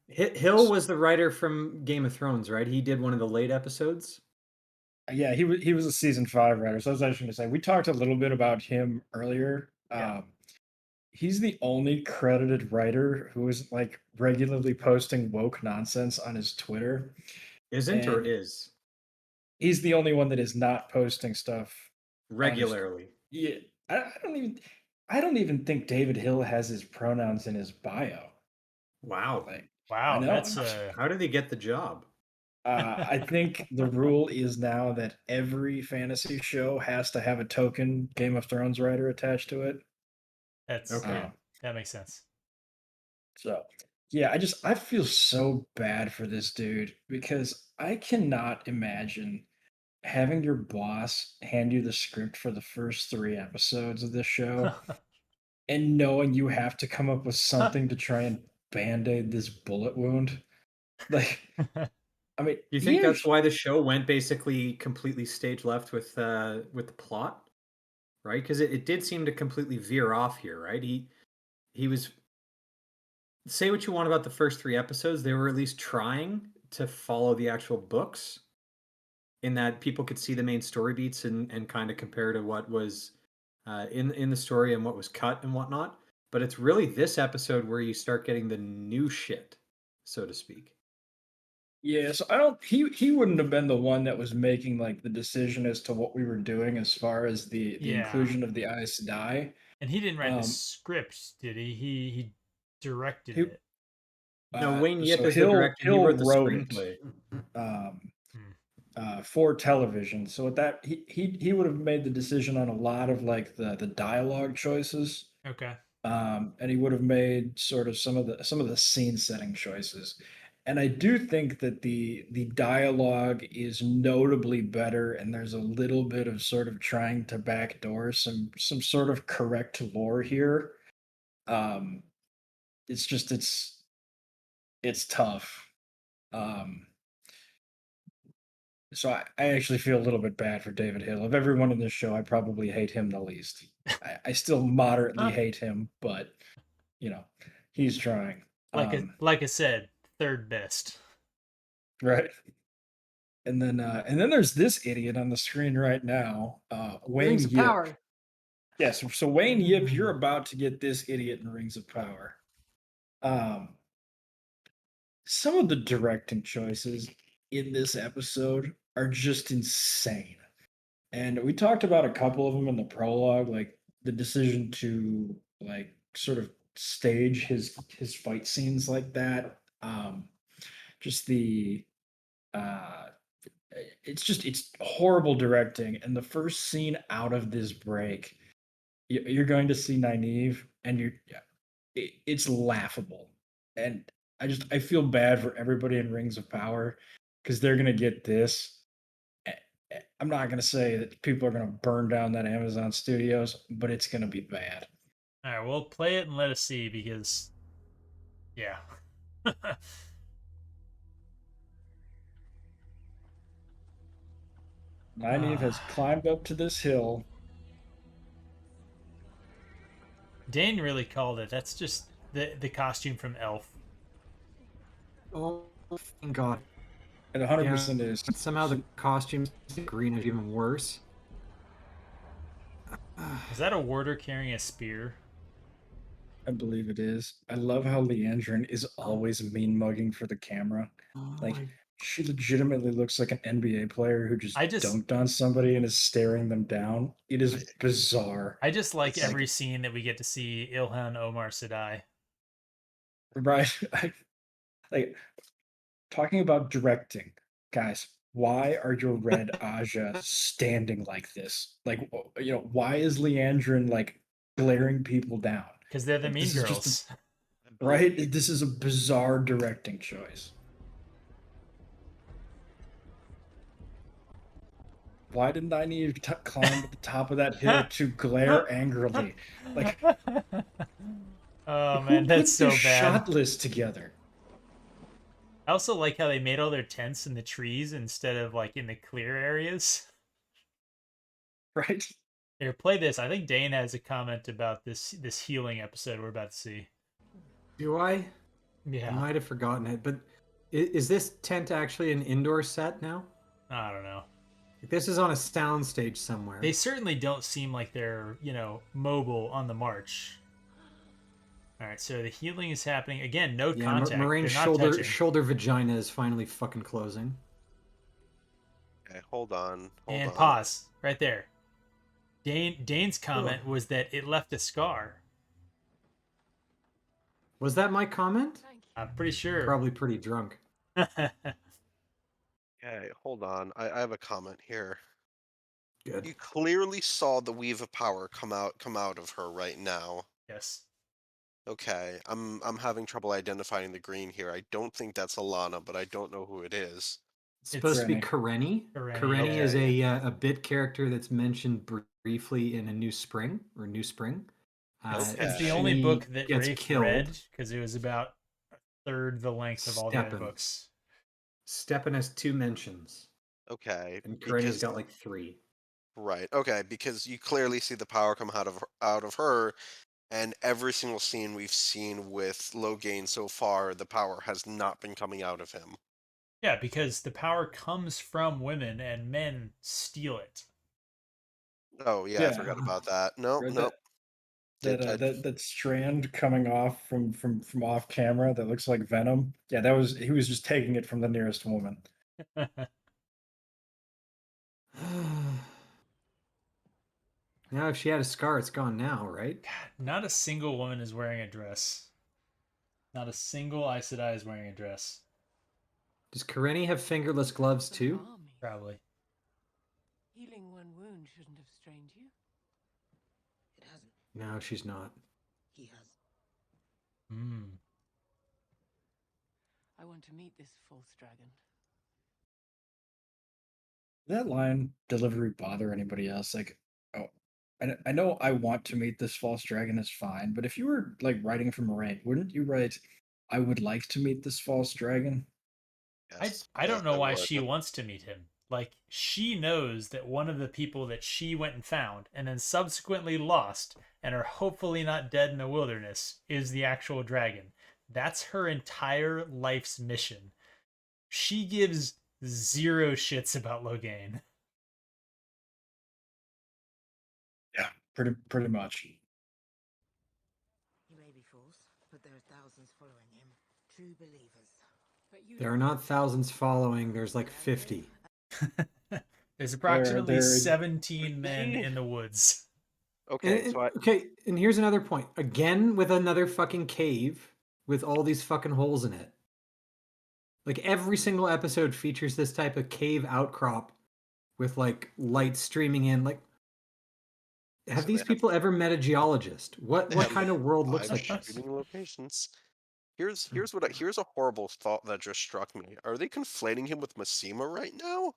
Hill was the writer from Game of Thrones, right? He did one of the late episodes. yeah, he was a season 5 writer. So I was actually going to say we talked a little bit about him earlier. Yeah. He's the only credited writer who is like regularly posting woke nonsense on his Twitter, Isn't or and is he's the only one that is not posting stuff on his. regularly. Yeah, I don't even think David Hill has his pronouns in his bio. Wow. Like, I Wow, know. that's How did he get the job? I think the rule is now that every fantasy show has to have a token Game of Thrones writer attached to it. that's Okay. yeah, that makes sense. So, yeah, I feel so bad for this dude because I cannot imagine having your boss hand you the script for the first 3 episodes of this show and knowing you have to come up with something to try and band-aid this bullet wound. Like, I mean, Do you he think that's actually, why the show went basically completely stage left with the plot, right? Because it did seem to completely veer off here, right? He was say what you want about the first 3 episodes, they were at least trying to follow the actual books in that people could see the main story beats and kind of compare to what was in the story and what was cut and whatnot. But it's really this episode where you start getting the new shit, so to speak. yeah, so I don't he wouldn't have been the one that was making like the decision as to what we were doing as far as the Yeah, inclusion of the Aes Sedai. and he didn't write the Um, script, did he? He directed he it. No, Wayne Yip so is the director. He Hill wrote the wrote it. screenplay. Um, Hmm. for television. So with that, he would have made the decision on a lot of like the dialogue choices, Okay. and he would have made sort of some of the scene setting choices. And I do think that the dialogue is notably better, and there's a little bit of sort of trying to backdoor some sort of correct lore here. Um, it's just it's tough. Um, So I actually feel a little bit bad for David Hill. Of everyone in this show, I probably hate him the least. I still moderately hate him, but you know, he's trying. Like I said, third best. Right. And then there's this idiot on the screen right now, Wayne Rings of Yip. Power. Yes, so Wayne Yip, you're about to get this idiot in Rings of Power. Um, some of the directing choices in this episode are just insane. And we talked about a couple of them in the prologue, like the decision to like sort of stage his fight scenes like that. Just the uh, it's horrible directing. And the first scene out of this break, you're going to see Nynaeve, and it's laughable. And I feel bad for everybody in Rings of Power because they're gonna get this. I'm not gonna say that people are gonna burn down that Amazon Studios, but it's gonna be bad. All right, we'll play it and let us see because, yeah. Nynaeve has climbed up to this hill. Dane really called it. That's just the costume from Elf. Oh, thank God. It Yeah, 100% is. somehow the costumes green is even worse. Is that a warder carrying a spear? I believe it is. I love how Leandrin is always mean mugging for the camera. Oh Like my she legitimately looks like an NBA player who just I just dunked on somebody and is staring them down. It is bizarre. I just like It's every scene that we get to see Ilhan Omar Sedai. right. Like talking about directing, guys. Why are your red Aja standing like this? Like, why is Leandrin like glaring people down? Because they're the Like, mean this is just girls. right. This is a bizarre directing choice. Why didn't I need to climb to the top of that hill to glare angrily? Like, Oh who man, that's put so this bad. shot list together? I also like how they made all their tents in the trees instead of like in the clear areas. Right? Here, play this. I think Dane has a comment about this healing episode we're about to see. Do I? I Yeah, might have forgotten it, but is this tent actually an indoor set now? I don't know. This is on a sound stage somewhere. They certainly don't seem like they're mobile on the march. All right, so the healing is happening again. No Yeah, contact. Moraine's They're not touching. shoulder vagina is finally fucking closing. Okay, hold on. And pause right there. Dane's Ugh. comment was that it left a scar. Was that my comment? I'm pretty sure. Probably pretty drunk. Okay, hold on. I have a comment here. Good. You clearly saw the weave of power come out of her right now. Yes. Okay, I'm having trouble identifying the green here. I don't think that's Alana, but I don't know who it is. It's supposed to be Karenni. Karenni. Karenni, Karenni yeah. is a bit character that's mentioned briefly in a New Spring. It's the Okay. only She book that gets Rafe killed. read because it was about a third the length of all the other Steppen. books. Steppen has 2 mentions, Okay, and Karenni's because got like 3. right. Okay, because you clearly see the power come out of her, and every single scene we've seen with Logain so far, the power has not been coming out of him. Yeah, because the power comes from women and men steal it. Oh yeah, I Yeah, forgot about that. Nope, right. nope. Did I? That strand coming off from off camera that looks like venom. Yeah, he was just taking it from the nearest woman. Now, if she had a scar, it's gone now, right? Not a single woman is wearing a dress. Not a single Aes Sedai is wearing a dress. Does Karenni have fingerless gloves too? Probably. Healing one wound shouldn't have strained you. It hasn't. No, she's not. He has. Hmm. I want to meet this false dragon. That line delivery bother anybody else? Like, oh, I know I want to meet this false dragon is fine, but if you were like writing for Moraine, wouldn't you write, I would like to meet this false dragon? Yes, I yes, don't know I why would. she wants to meet him. Like, she knows that one of the people that she went and found and then subsequently lost and are hopefully not dead in the wilderness is the actual dragon. That's her entire life's mission. She gives zero shits about Logain. Yeah, pretty much. He may be false, but there are thousands following him. True believers. But you There are not thousands following, there's like 50. There's approximately There 17 men in the woods. Okay, so I Okay, and here's another point. Again, with another fucking cave with all these fucking holes in it. Like every single episode features this type of cave outcrop with like light streaming in. Like, have so they these have people ever met a geologist? they What have kind of world looks 5 like this? shooting locations. Here's a horrible thought that just struck me. Are they conflating him with Masima right now?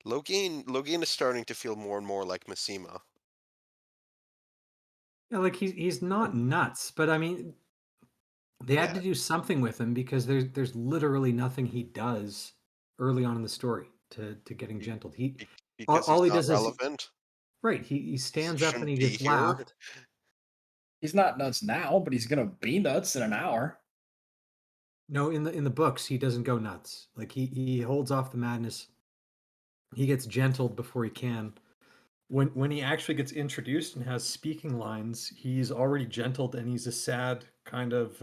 Logain is starting to feel more and more like Masima. Yeah, like he's not nuts, but I mean, they had Yeah, to do something with him because there's literally nothing he does early on in the story to getting be, gentled. He because he's all he not does is relevant. right. He He stands up and shouldn't he be just here. laughed. He's not nuts now, but he's gonna be nuts in an hour. No, in the books he doesn't go nuts. Like he holds off the madness. He gets gentled before he can. When he actually gets introduced and has speaking lines, he's already gentled and he's a sad kind of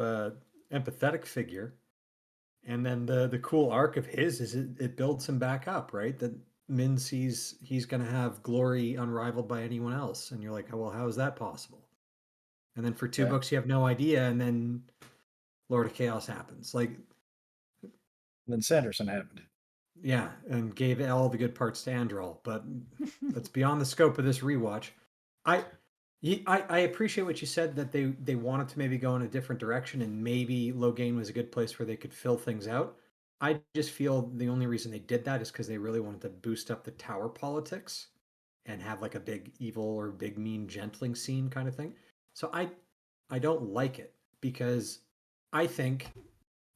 empathetic figure. And then the cool arc of his is it builds him back up, right? That Min sees he's going to have glory unrivaled by anyone else, and you're like, oh, well, how is that possible? And then for two Okay. books, you have no idea, and then Lord of Chaos happens. Like, And then Sanderson happened. yeah, and gave all the good parts to Androl, but that's beyond the scope of this rewatch. I I appreciate what you said that they wanted to maybe go in a different direction and maybe Logain was a good place where they could fill things out. I just feel the only reason they did that is because they really wanted to boost up the tower politics and have like a big evil or big mean gentling scene kind of thing. So I don't like it because I think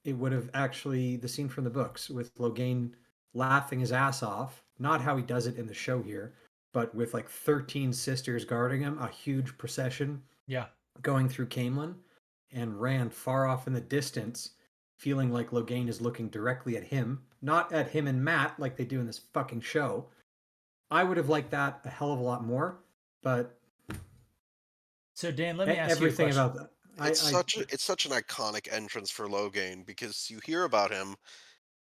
it would have actually the scene from the books with Logain laughing his ass off, not how he does it in the show here, but with like 13 sisters guarding him, a huge procession Yeah. going through Camelin, and Rand far off in the distance, feeling like Logain is looking directly at him, not at him and Matt like they do in this fucking show. I would have liked that a hell of a lot more, but So Dan, let me ask you a everything question. about that. I It's such an iconic entrance for Logain because you hear about him,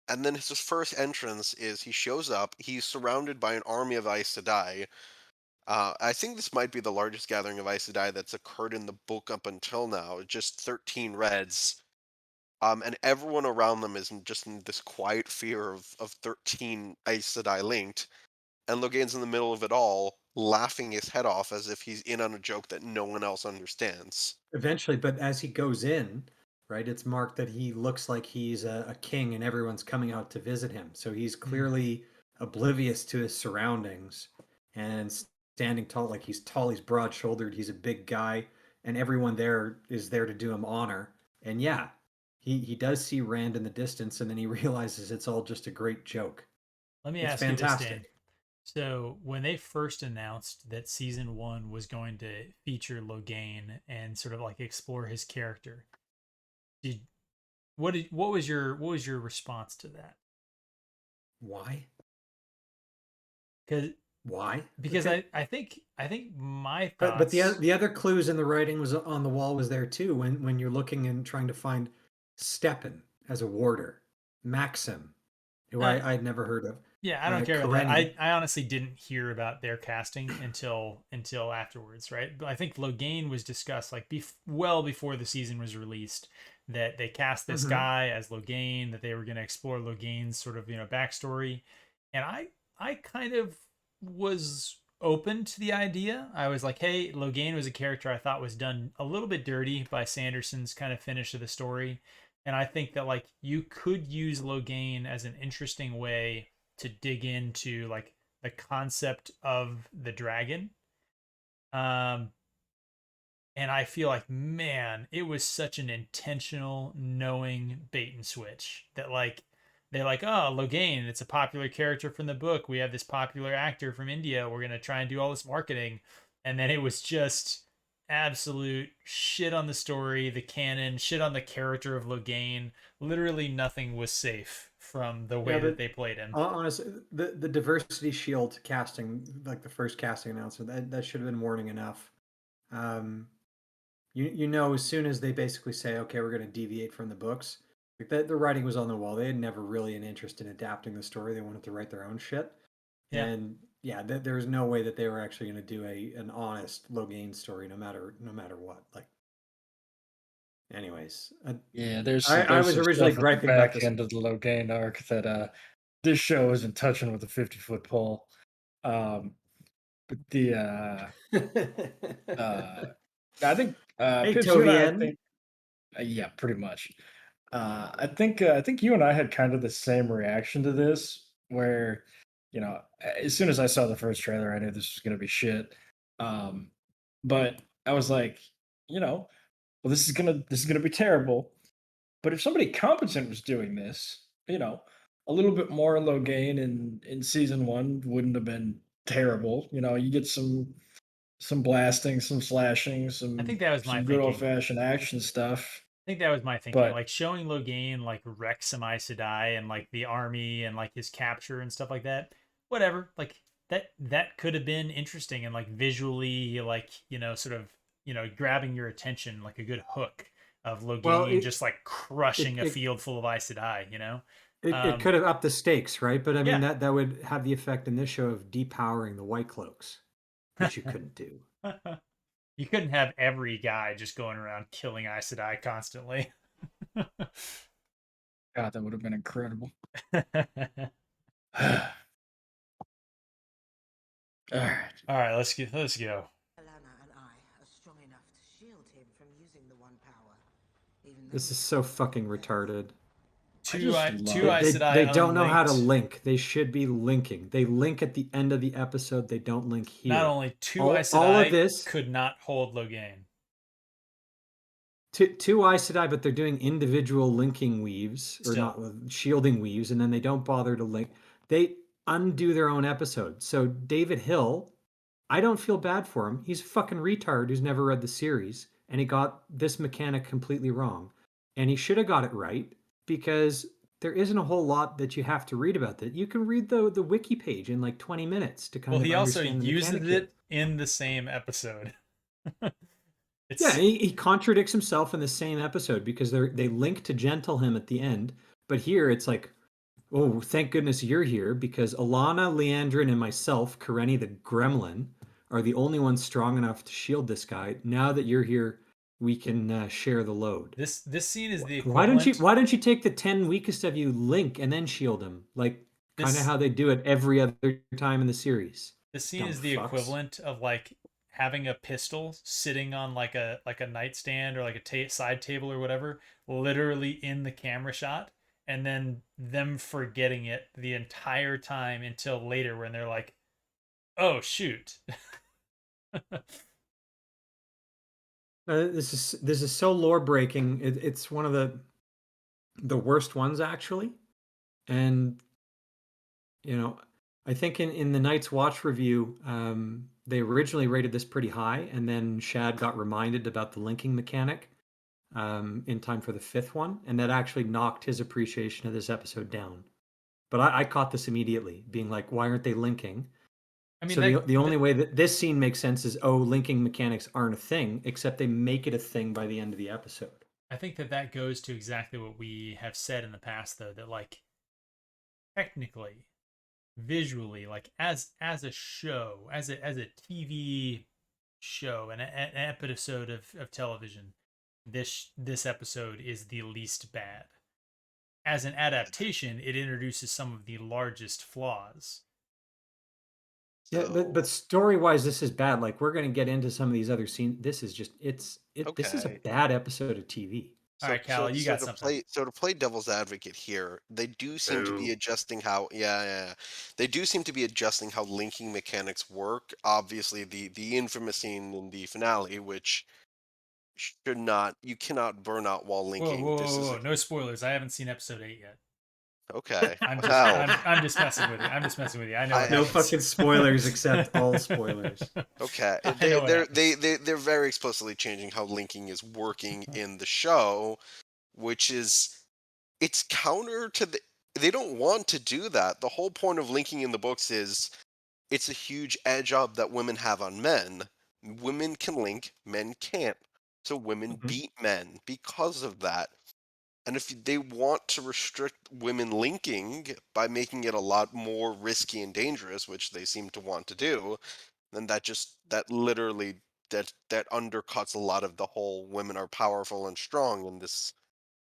and then his first entrance is he shows up. He's surrounded by an army of Aes Sedai. I think this might be the largest gathering of Aes Sedai that's occurred in the book up until now. Just 13 Reds. And everyone around them is just in this quiet fear of 13 Aes Sedai linked. And Logain's in the middle of it all, laughing his head off as if he's in on a joke that no one else understands. eventually, but as he goes in, right, it's marked that he looks like he's a king and everyone's coming out to visit him. So he's Mm. clearly oblivious to his surroundings and standing tall, like he's tall, he's broad shouldered, he's a big guy, and everyone there is there to do him honor. And yeah, he does see Rand in the distance and then he realizes it's all just a great joke. Let me It's ask you this, Dan. fantastic. So when they first announced that season one was going to feature Logain and sort of like explore his character, did what was your response to that? Why? Because Why? because Okay. I think my But thoughts. the other clues in the writing was on the wall was there too when you're looking and trying to find Stepan as a warder, Maxim, who Uh, I'd never heard of, yeah, I don't care about that. Karenni. I honestly didn't hear about their casting until afterwards, right? But I think Logain was discussed like well before the season was released that they cast this Hmm. guy as Logain, that they were going to explore Logain's sort of backstory, and I kind of was open to the idea. I was like, hey, Logain was a character I thought was done a little bit dirty by Sanderson's kind of finish of the story. And I think that like you could use Logain as an interesting way to dig into like the concept of the dragon. Um, and I feel like, man, it was such an intentional, knowing bait and switch that like they're like, oh, Logain, it's a popular character from the book. We have this popular actor from India. We're gonna try and do all this marketing, and then it was just absolute shit on the story, the canon, shit on the character of Logain. Literally nothing was safe from the Yeah, way that but they played him. honestly, the diversity shield casting, like the first casting announcement, that should have been warning enough. Um, you know, as soon as they basically say, okay, we're going to deviate from the books, like the writing was on the wall. They had never really an interest in adapting the story. They wanted to write their own shit. Yeah. And yeah, there's no way that they were actually going to do an honest Logain story, no matter what. Like, anyways, Yeah, I there's was some originally stuff at the griping about back this. end of the Logain arc that this show isn't touching with a 50-foot pole. But the uh I think Hey, Pips, you and I Tovian. think yeah, pretty much. I think you and I had kind of the same reaction to this, where as soon as I saw the first trailer, I knew this was gonna be shit. Um, but I was like, well, this is gonna be terrible. But if somebody competent was doing this, a little bit more low gain in season one wouldn't have been terrible. You get some blasting, some slashing, I some think that was my some good old thinking. fashioned action stuff. I think that was my thinking. But Like showing Logain like wreck some Aes Sedai and like the army and like his capture and stuff like that. Whatever. Like that could have been interesting and like visually like, sort of, grabbing your attention like a good hook of Well, Logain just like it crushing a it field full of Aes Sedai. it Um could have upped the stakes, right? But I mean yeah. that would have the effect in this show of depowering the Whitecloaks, which you couldn't do. You couldn't have every guy just going around killing Aes Sedai constantly. God, that would have been incredible. All right. All right, let's go. Alana and I are strong enough to shield him from using the One Power. Even though This we is so have fucking defense. retarded. I Two just two love. Aes They Sedai don't know how to unlinked. link. They should be linking. They link at the end of the episode. They don't link Not here. only two Aes All of Sedai this could not hold Logain. two Aes Sedai, but they're doing individual linking weaves or Still, not shielding weaves, and then they don't bother to link. They undo their own episode. So David Hill, I don't feel bad for him. He's a fucking retard who's never read the series, and he got this mechanic completely wrong. And he should have got it right because there isn't a whole lot that you have to read about that. You can read the wiki page in like 20 minutes to well, kind of he also understand the uses mechanic here. it in the same episode. Yeah, It's he contradicts himself in the same episode because they link to gentle him at the end, but here it's like, oh, thank goodness you're here because Alana, Leandrin, and myself, Karenni the Gremlin, are the only ones strong enough to shield this guy. Now that you're here, we can share the load. this scene is the Why don't you equivalent. Why don't you take the 10 weakest of you, link, and then shield him, like kind of This how they do it every other time in the series? this scene Dumb is the fucks. equivalent of like having a pistol sitting on like a nightstand or like a side table or whatever, literally in the camera shot, and then them forgetting it the entire time until later when they're like, "Oh shoot." This is so lore breaking. It's one of the worst ones actually, and you know, I think in the Night's Watch review, they originally rated this pretty high, and then Shad got reminded about the linking mechanic in time for the fifth one, and that actually knocked his appreciation of this episode down. But I caught this immediately, being like, why aren't they linking? I mean So the only way that this scene makes sense is, oh, linking mechanics aren't a thing, except they make it a thing by the end of the episode. I think that goes to exactly what we have said in the past, though, that like technically, visually, like as a show, as a TV show and an episode of television, this episode is the least bad. As an adaptation, it introduces some of the largest flaws. Yeah, but So story wise, this is bad. Like we're gonna get into some of these other scenes. This is just this is a okay. bad episode of TV. All right, Cal, you got something. To play devil's advocate here, they do seem to be Boo. adjusting how they do seem to be adjusting how linking mechanics work. Obviously, the infamous scene in the finale, which should not you cannot burn out while Whoa, linking. whoa, This whoa, is whoa! No spoilers. I haven't seen episode 8 yet. okay. I'm just Well, I'm just messing with you. I'm just messing with you. I know what I No happens. fucking spoilers except all spoilers. okay. I know what happens. They're very explicitly changing how linking is working in the show, which is it's counter to they don't want to do that. The whole point of linking in the books is it's a huge edge up that women have on men. Women can link, men can't. So women Mhm. beat men because of that. And if they want to restrict women linking by making it a lot more risky and dangerous, which they seem to want to do, then that literally that undercuts a lot of the whole women are powerful and strong in this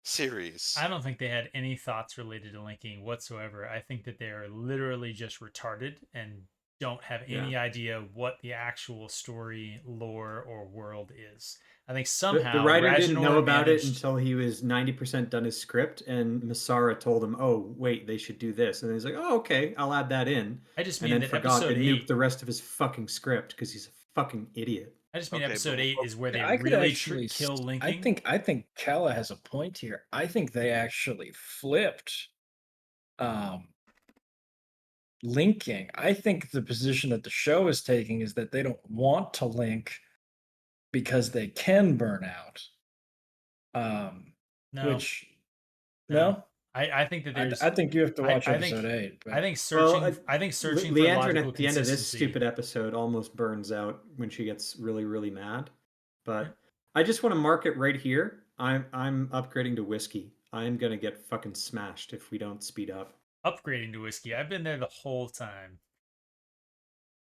series. I don't think they had any thoughts related to linking whatsoever. I think that they are literally just retarded and don't have Yeah. any idea what the actual story, lore, or world is. I think The somehow writer didn't know Rajanor about it managed. until he was 90% done his script, and Masara told him, "Oh, wait, they should do this." And then he's like, "Oh, okay, I'll add that in." I just And mean then that forgot episode and nuked eight. the rest of his fucking script because he's a fucking idiot. I just mean Okay, episode but 8 is where they I could really actually. kill I linking. think Kala has a point here. I think they actually flipped um, linking. I think the position that the show is taking is that they don't want to link because they can burn out. No, Which no. no, I think that there's I think you have to watch I think episode 8. I But think Well, searching for Leandrin logical at the end of this consistency. stupid episode almost burns out when she gets really, really mad. Yeah. But I just want to mark it right here. I'm upgrading to whiskey. I'm gonna get fucking smashed if we don't speed up. Upgrading to whiskey. I've been there the whole time.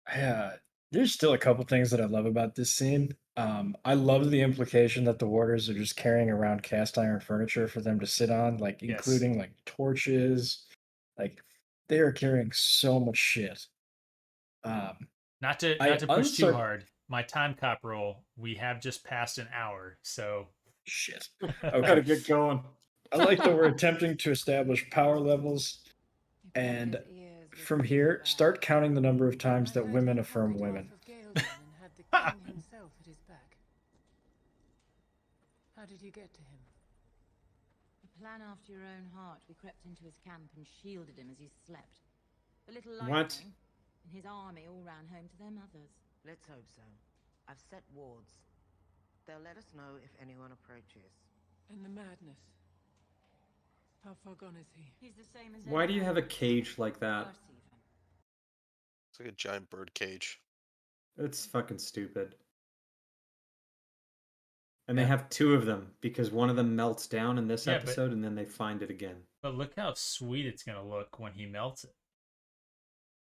yeah, there's still a couple things that I love about this scene. I love the implication that the warders are just carrying around cast iron furniture for them to sit on, like Yes. including like torches. Like they are carrying so much shit. Not to I push too uncert hard. My time cop roll, we have just passed an hour, so shit. Gotta Okay. get going. I like that we're attempting to establish power levels, He plugged and his ears with from his here, bag. start counting the number of times I that heard women he affirm copied women. off of Galen and had the king himself at his back. How did you get to him? A plan after your own heart. We crept into his camp and shielded him as he slept. A little What? lightning, and his army all ran home to their mothers. Let's hope so. I've set wards. They'll let us know if anyone approaches. And the madness. How far gone is he? He's the same as Why do you have a everyone. cage like that? Worse even. It's like a giant bird cage. It's fucking stupid. And they Yeah. have two of them because one of them melts down in this Yeah, but- episode and then they find it again. but look how sweet it's gonna look when he melts it.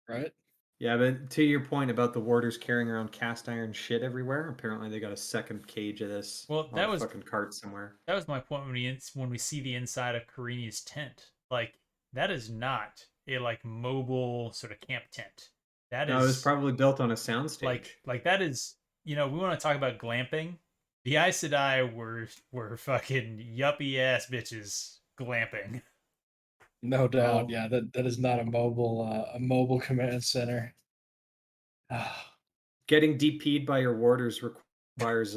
Right? Yeah, but to your point about the warders carrying around cast iron shit everywhere, apparently they got a second cage of this Well, on that a was- fucking cart somewhere. That was my point when we see the inside of Karini's tent. Like that is not a like mobile sort of camp tent. That No, it was is probably built on a soundstage. like that is, you know, we want to talk about glamping. The Aes Sedai were fucking yuppie ass bitches glamping. No doubt. Oh. Yeah, that is not a mobile command center. Ah, Getting DP'd by your warders requires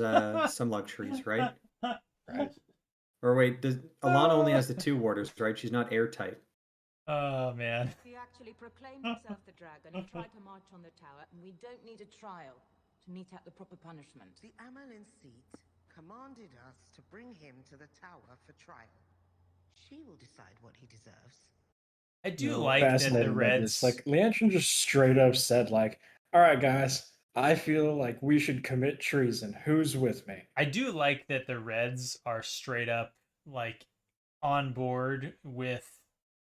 some luxuries, right? right. Or wait, Alana only has the two warders, right? She's not airtight. Oh man. He actually proclaimed himself the dragon and tried to march on the tower, and we don't need a trial to mete out the proper punishment. The Amalin seat commanded us to bring him to the tower for trial. She will decide what he deserves. I do No, like that the fascinated by Reds this. Like Leandrin just straight up said, like, all right, guys, I feel like we should commit treason. Who's with me? I do like that the Reds are straight up like on board with,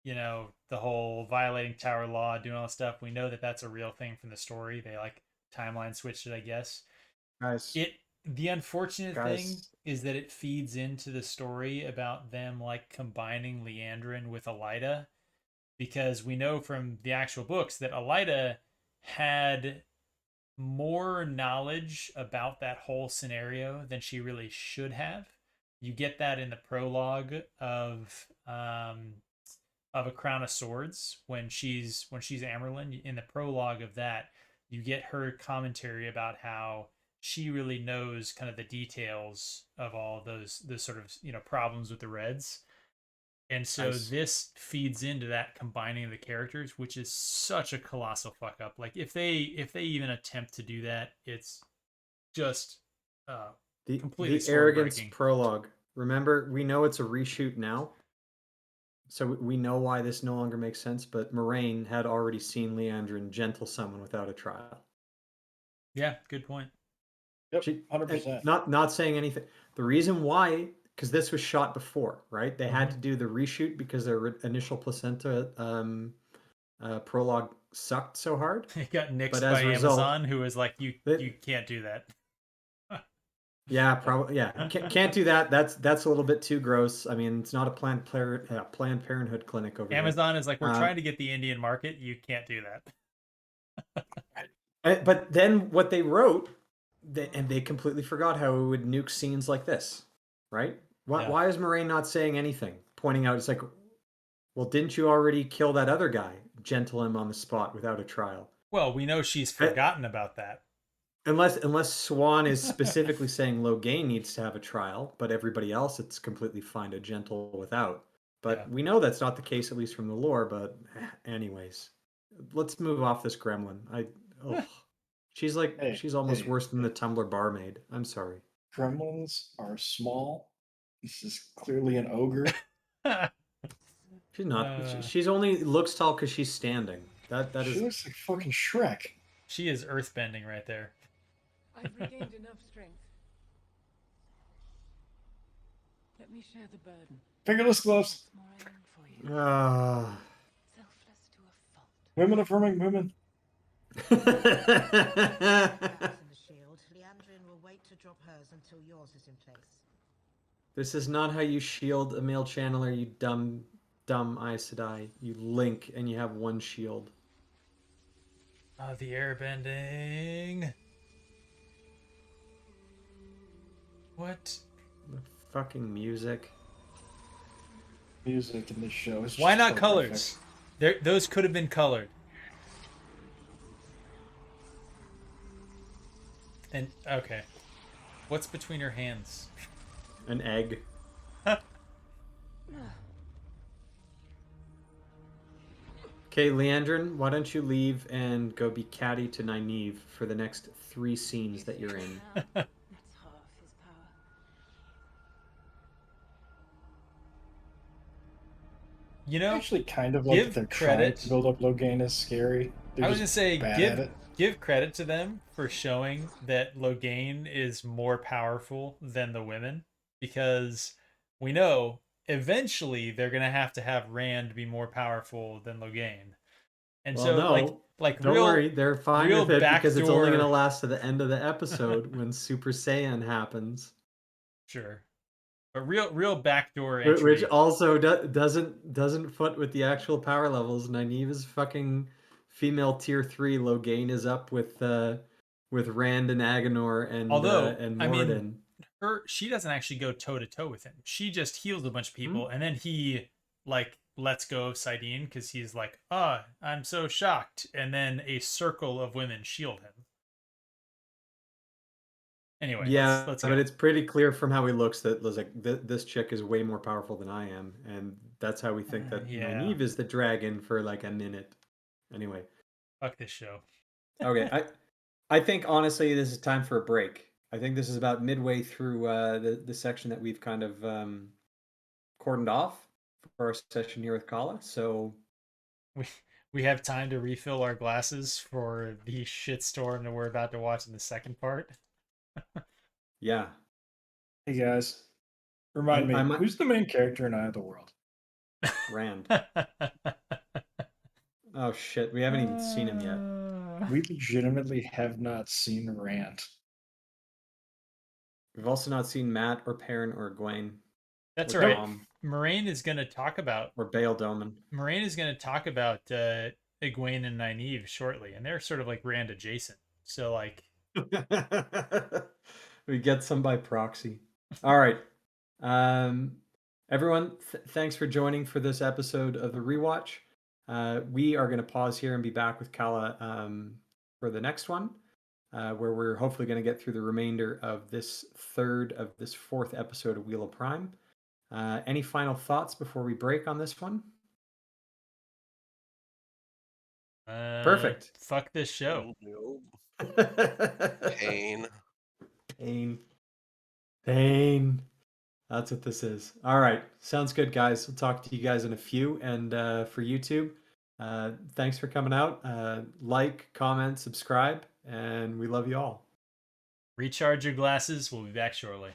you know, the whole violating tower law, doing all that stuff. We know that that's a real thing from the story. They like timeline switched it, I guess. Guys, The unfortunate thing Guys. is that it feeds into the story about them like combining Leandrin with Elida, because we know from the actual books that Elida had more knowledge about that whole scenario than she really should have. You get that in the prologue of A Crown of Swords when she's Amerlin. In the prologue of that, you get her commentary about how she really knows kind of the details of all those sort of, you know, problems with the Reds. And so Nice. this feeds into that combining the characters, which is such a colossal fuck up. Like if they even attempt to do that, it's just completely the arrogance sword-breaking. prologue. Remember, we know it's a reshoot now. So we know why this no longer makes sense, but Moraine had already seen Leandrin gentle someone without a trial. Yeah, good point. Yep, She- 100%. and not saying anything. The reason why because this was shot before, right? They had to do the reshoot because their initial placenta prologue sucked so hard. It got nixed But as by a result, Amazon, who was like, "You can't do that." yeah, probably, yeah, can't do that. That's a little bit too gross. I mean, it's not a Planned Parenthood clinic over here. Amazon is like, "We're trying to get the Indian market. You can't do that." But then what they wrote, they completely forgot how it would nuke scenes like this, right? Why is Moraine not saying anything? Pointing out, it's like, well, didn't you already kill that other guy? Gentle him on the spot without a trial. Well, we know she's forgotten about that. Unless Swan is specifically saying Logain needs to have a trial, but everybody else it's completely fine to gentle without. But we know that's not the case, at least from the lore. But anyways, let's move off this gremlin. She's almost worse than the Tumblr barmaid. I'm sorry. Gremlins are small. This is clearly an ogre. She's not. She's only looks tall because she's standing. She looks like fucking Shrek. She is earthbending right there. I've regained enough strength. Let me share the burden. Fingerless gloves. Selfless to a fault. Women affirming women. The shield. Leandrin will wait to drop hers until yours is in place. This is not how you shield a male channeler, you dumb Aes Sedai. You link and you have one shield. The airbending. What? The fucking music. Music in this show is Why not colors? Those could have been colored. And okay, what's between her hands? An egg. Okay, Leandrin, why don't you leave and go be catty to Nynaeve for the next 3 scenes that you're in? That's half his power. You know, I actually kind of like that they're trying to build up Logain as scary. I was gonna say give credit to them for showing that Logain is more powerful than the women, because we know eventually they're gonna have to have Rand be more powerful than Logain. And well, so no, like don't worry, they're fine with it because it's only gonna last to the end of the episode when Super Saiyan happens. Sure. But real backdoor entry. Which also doesn't foot with the actual power levels. Nynaeve is fucking female tier 3. Logain is up with Rand and Agenor and and Moradin. I mean, she doesn't actually go toe to toe with him. She just heals a bunch of people, and then he like lets go of Sidene because he's like, I'm so shocked, and then a circle of women shield him. Anyway, yeah, let's but it's pretty clear from how he looks that like this chick is way more powerful than I am, and that's how we think that Nynaeve is the dragon for like a minute. Anyway, fuck this show. Okay, I think honestly this is time for a break. I think this is about midway through the section that we've kind of cordoned off for our session here with Kalah. So we have time to refill our glasses for the shitstorm that we're about to watch in the second part. Yeah. Hey guys, remind me, who's the main character in Eye of the World? Rand. Oh shit, we haven't even seen him yet. We legitimately have not seen Rand. We've also not seen Matt or Perrin or Egwene. That's right. Moraine is going to talk about... Or Bail Doman. Moraine is going to talk about Egwene and Nynaeve shortly, and they're sort of like Rand adjacent. So like... we get some by proxy. All right. Everyone, thanks for joining for this episode of the rewatch. We are going to pause here and be back with Kalah for the next one, where we're hopefully going to get through the remainder of this fourth episode of Wheel of Prime. Any final thoughts before we break on this one? Perfect. Fuck this show. Pain. That's what this is. All right. Sounds good, guys. We'll talk to you guys in a few. And for YouTube, thanks for coming out. Like, comment, subscribe, and we love you all. Recharge your glasses. We'll be back shortly.